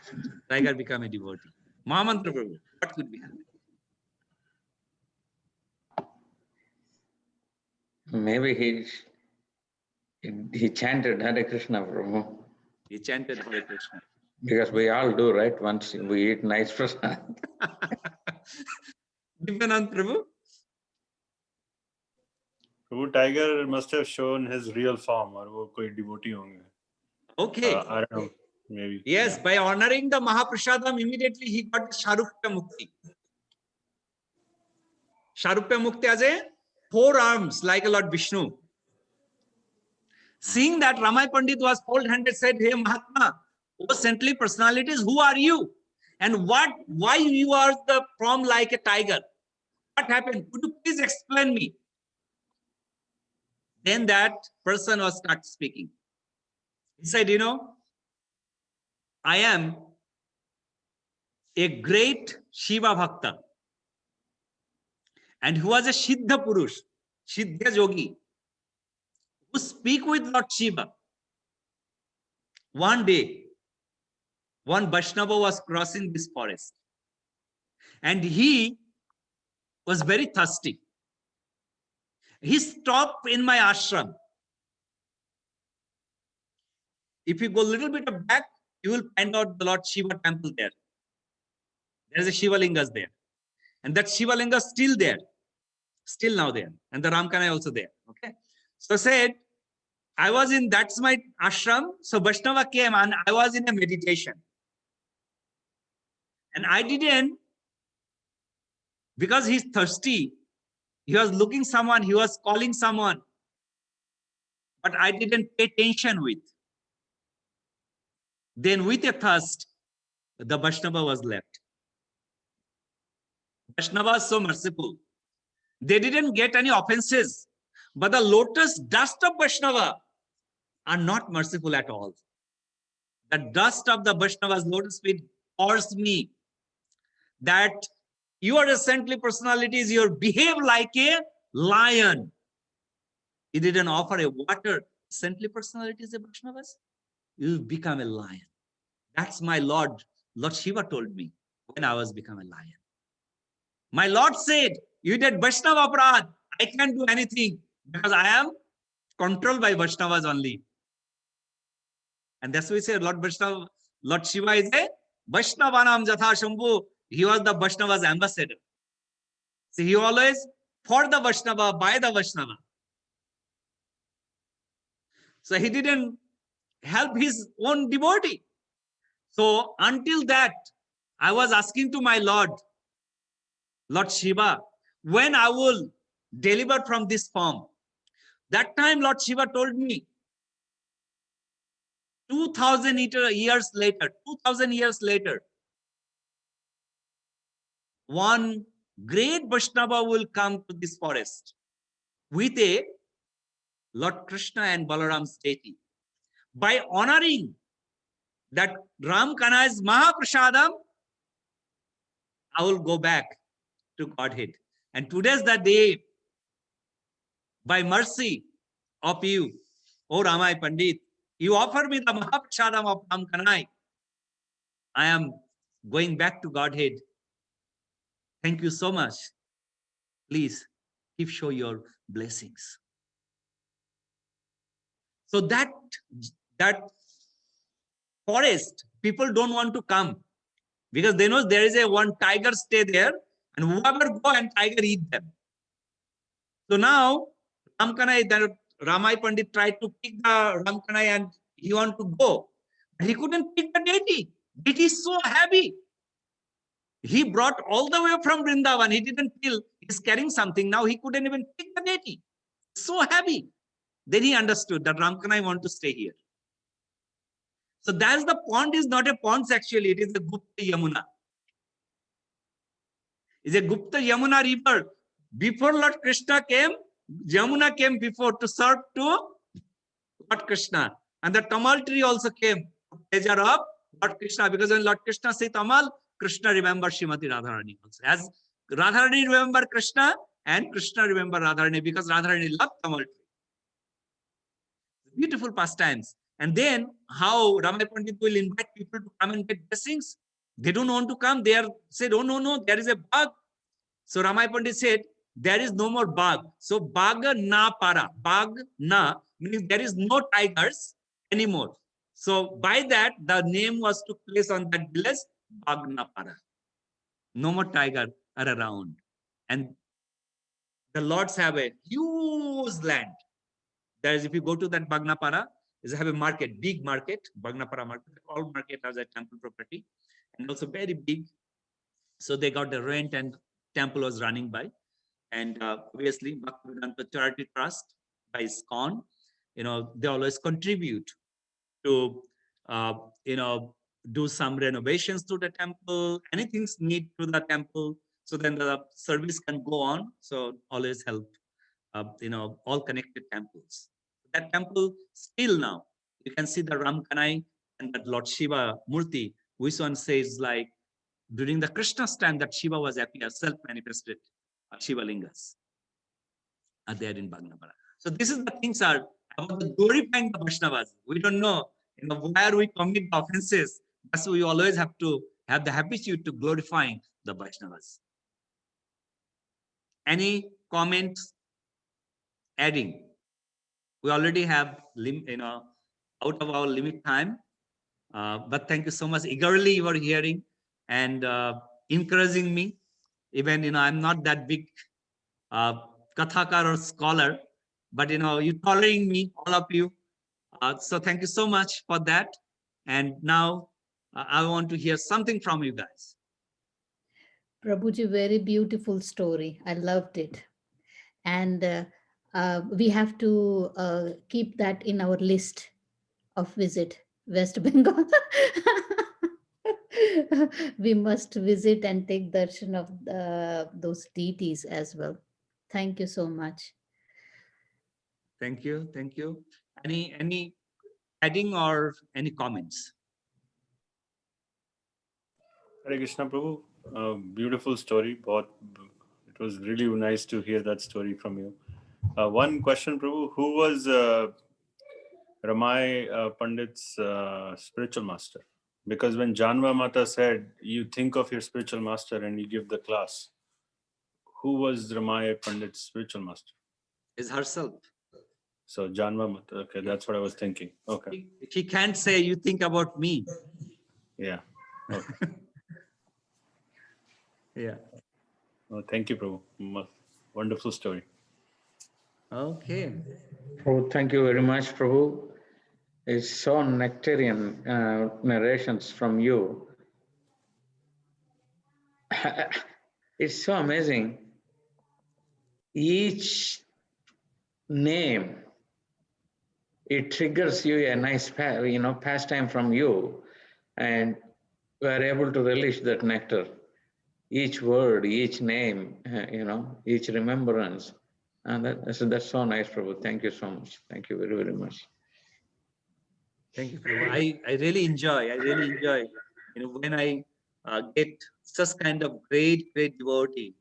Tiger became a devotee. Mahamantra Prabhu, what could be happening? Maybe he chanted Hare Krishna, Prabhu. He chanted Hare Krishna. Because we all do, right? Once we eat nice prasad. Divyanand Prabhu? Prabhu, tiger must have shown his real form, or wo koi devotee honge. Okay. I don't know. Maybe. Yes, by honoring the Mahaprasadam, immediately he got Sharupya Mukti. Sharupya Mukti as a 4 arms like a Lord Vishnu. Seeing that Ramai Pandit was cold-handed, said, Hey Mahatma, O saintly personalities, who are you? And why you are the form like a tiger? What happened? Could you please explain me? Then that person was start speaking. He said, you know, I am a great Shiva Bhakta, and who was a Siddha Purush, Siddha Yogi, who speak with Lord Shiva. One day, one Vaisnava was crossing this forest, and he was very thirsty. He stopped in my ashram. If you go a little bit back, you will find out the Lord Shiva temple there. There is a Shiva Lingas there. And that Shiva Linga is still there. Still now there. And the Ramkana also there. Okay. So said, I was in, that's my ashram. So Vaishnava came and I was in a meditation. And I didn't, because he's thirsty, he was looking someone, he was calling someone, but I didn't pay attention with. Then with a thirst, the Vaishnava was left. Vaishnava is so merciful. They didn't get any offenses, but the lotus dust of Vaishnava are not merciful at all. The dust of the Vaishnava's lotus feet urged me that you are a saintly personalities, you behave like a lion. He didn't offer a water. Saintly personalities of Vaishnavas, you become a lion. That's my Lord. Lord Shiva told me when I was become a lion. My Lord said, you did Vaishnava Prad. I can't do anything because I am controlled by Vaishnavas only. And that's why we say Lord Vaishnava, Lord Shiva is a Vaishnavanam Jatha Shambhu. He was the Vaishnava's ambassador. So he always for the Vaishnava, by the Vaishnava. So he didn't help his own devotee. So until that, I was asking to my Lord, Lord Shiva, when I will deliver from this form. That time Lord Shiva told me, 2000 years later, one great Vaishnava will come to this forest with a Lord Krishna and Balaram's deity. By honoring that Ram Kanai's Mahaprasadam, I will go back to Godhead. And today's the day, by mercy of you, O Ramai Pandit, you offer me the Mahaprasadam of Ram Kanai. I am going back to Godhead. Thank you so much. Please keep show your blessings. So that forest, people don't want to come because they know there is a one tiger stay there, and whoever go and tiger eat them. So now Ramkanai, that Ramai Pandit tried to pick the Ramkanai and he want to go. But he couldn't pick the deity. Deity is so heavy. He brought all the way from Vrindavan. He didn't feel he's carrying something. Now he couldn't even pick the deity. So heavy. Then he understood that Ramkanai want to stay here. So that's the pond is not a pond actually. It is a Gupta Yamuna. It's a Gupta Yamuna river. Before Lord Krishna came, Yamuna came before to serve to Lord Krishna. And the Tamal tree also came. Pleasure of Lord Krishna. Because when Lord Krishna say Tamal, Krishna remember Srimati Radharani also. As Radharani remember Krishna and Krishna remember Radharani because Radharani loved Tamal tree. Beautiful pastimes. And then how Ramai Pandit will invite people to come and get blessings. They don't want to come. They are said, oh no, there is a bug. So Ramai Pandit said, there is no more bug. So bag na para. Bag na means there is no tigers anymore. So by that, the name was to place on that village, Bag na para. No more tiger are around. And the lords have a huge land. There is, if you go to that Bagnapara, is have a market, big market, Bagnapara market. All market has a temple property, and also very big. So they got the rent, and temple was running by, and obviously Bhaktivedanta Charity Trust by Seson, they always contribute to, do some renovations to the temple, anything's need to the temple, so then the service can go on. So always help, all connected temples. That temple still now you can see the Ramkanai and that Lord Shiva Murti, which one says like during the Krishna's time that Shiva was appear, self-manifested Shiva Lingas are there in Bhagnavara. So this is the things are about the glorifying the Vaishnavas. We don't know, where we commit the offenses. That's why we always have to have the habitude to glorifying the Vaishnavas. Any comments? Adding? We already have out of our limit time. But thank you so much. Eagerly you are hearing and encouraging me. Even I'm not that big kathakar or scholar, but you tolerating me, all of you. So thank you so much for that. And now I want to hear something from you guys. Prabhuji, very beautiful story. I loved it. And we have to keep that in our list of visit West Bengal. We must visit and take darshan of those deities as well. Thank you so much. Thank you. Thank you. Any adding or any comments? Hare Krishna Prabhu, beautiful story. It was really nice to hear that story from you. One question, Prabhu, who was Ramai Pandit's spiritual master? Because when Janva Mata said, you think of your spiritual master and you give the class, who was Ramai Pandit's spiritual master? Is herself. So Janva Mata, okay, that's what I was thinking. Okay. He can't say, you think about me. Yeah. Okay. Yeah. Oh, thank you, Prabhu. Wonderful story. Okay. Prabhu, thank you very much, Prabhu. It's so nectarian narrations from you. It's so amazing. Each name, it triggers you a nice pastime from you, and we are able to relish that nectar. Each word, each name, each remembrance. And that's so nice, Prabhu. Thank you so much. Thank you very, very much. Thank you, Prabhu. I really enjoy. When I get such kind of great devotee.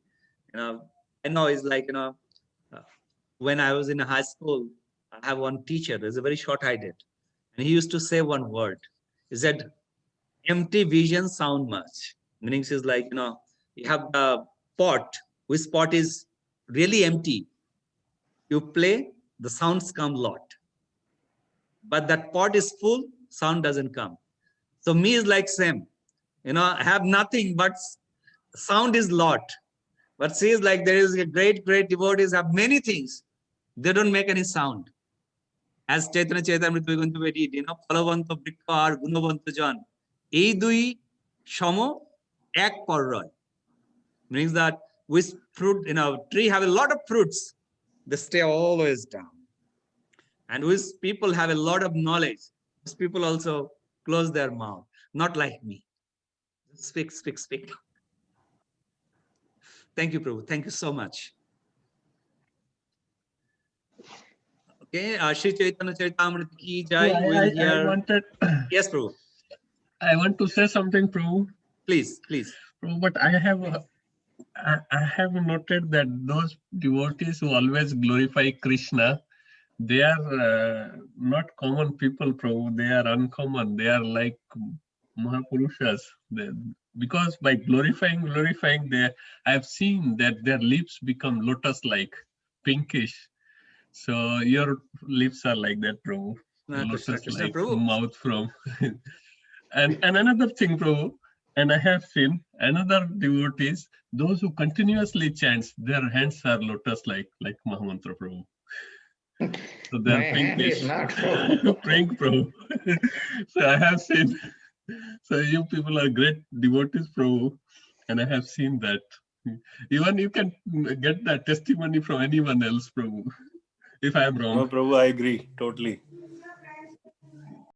I know it's like, when I was in high school, I have one teacher, there's a very short-eyed, and he used to say one word. He said, empty vision sound much. Meaning is like, you have the pot, which pot is really empty. You play, the sounds come lot. But that pot is full, sound doesn't come. So me is like same. I have nothing, but sound is lot. But see, is like there is a great devotees have many things. They don't make any sound. As Chaitanya Charitamrita Adi did, Phalavanta Brikha ar Gunavanta Jan. Ei dui shamo ek parroy. Means that with fruit, tree have a lot of fruits. They stay always down. And with people have a lot of knowledge. Those people also close their mouth. Not like me. Speak. Thank you, Prabhu. Thank you so much. Okay, Shri Chaitanya Charitamrita Ki Jai. I wanted. Yes, Prabhu. I want to say something, Prabhu. Please. Prabhu, but I have noted that those devotees who always glorify Krishna, they are not common people, Prabhu. They are uncommon. They are like Mahapurushas. Because by glorifying, I have seen that their lips become lotus-like, pinkish. So your lips are like that, Prabhu. Lotus-like mouth from. And another thing, Prabhu, and I have seen another devotees, those who continuously chants, their hands are lotus-like, like Mahamantra, Prabhu. So they're pinkish. Prink, Prabhu. So I have seen. So you people are great devotees, Prabhu, and I have seen that. Even you can get that testimony from anyone else, Prabhu. If I am wrong. No, Prabhu, I agree totally.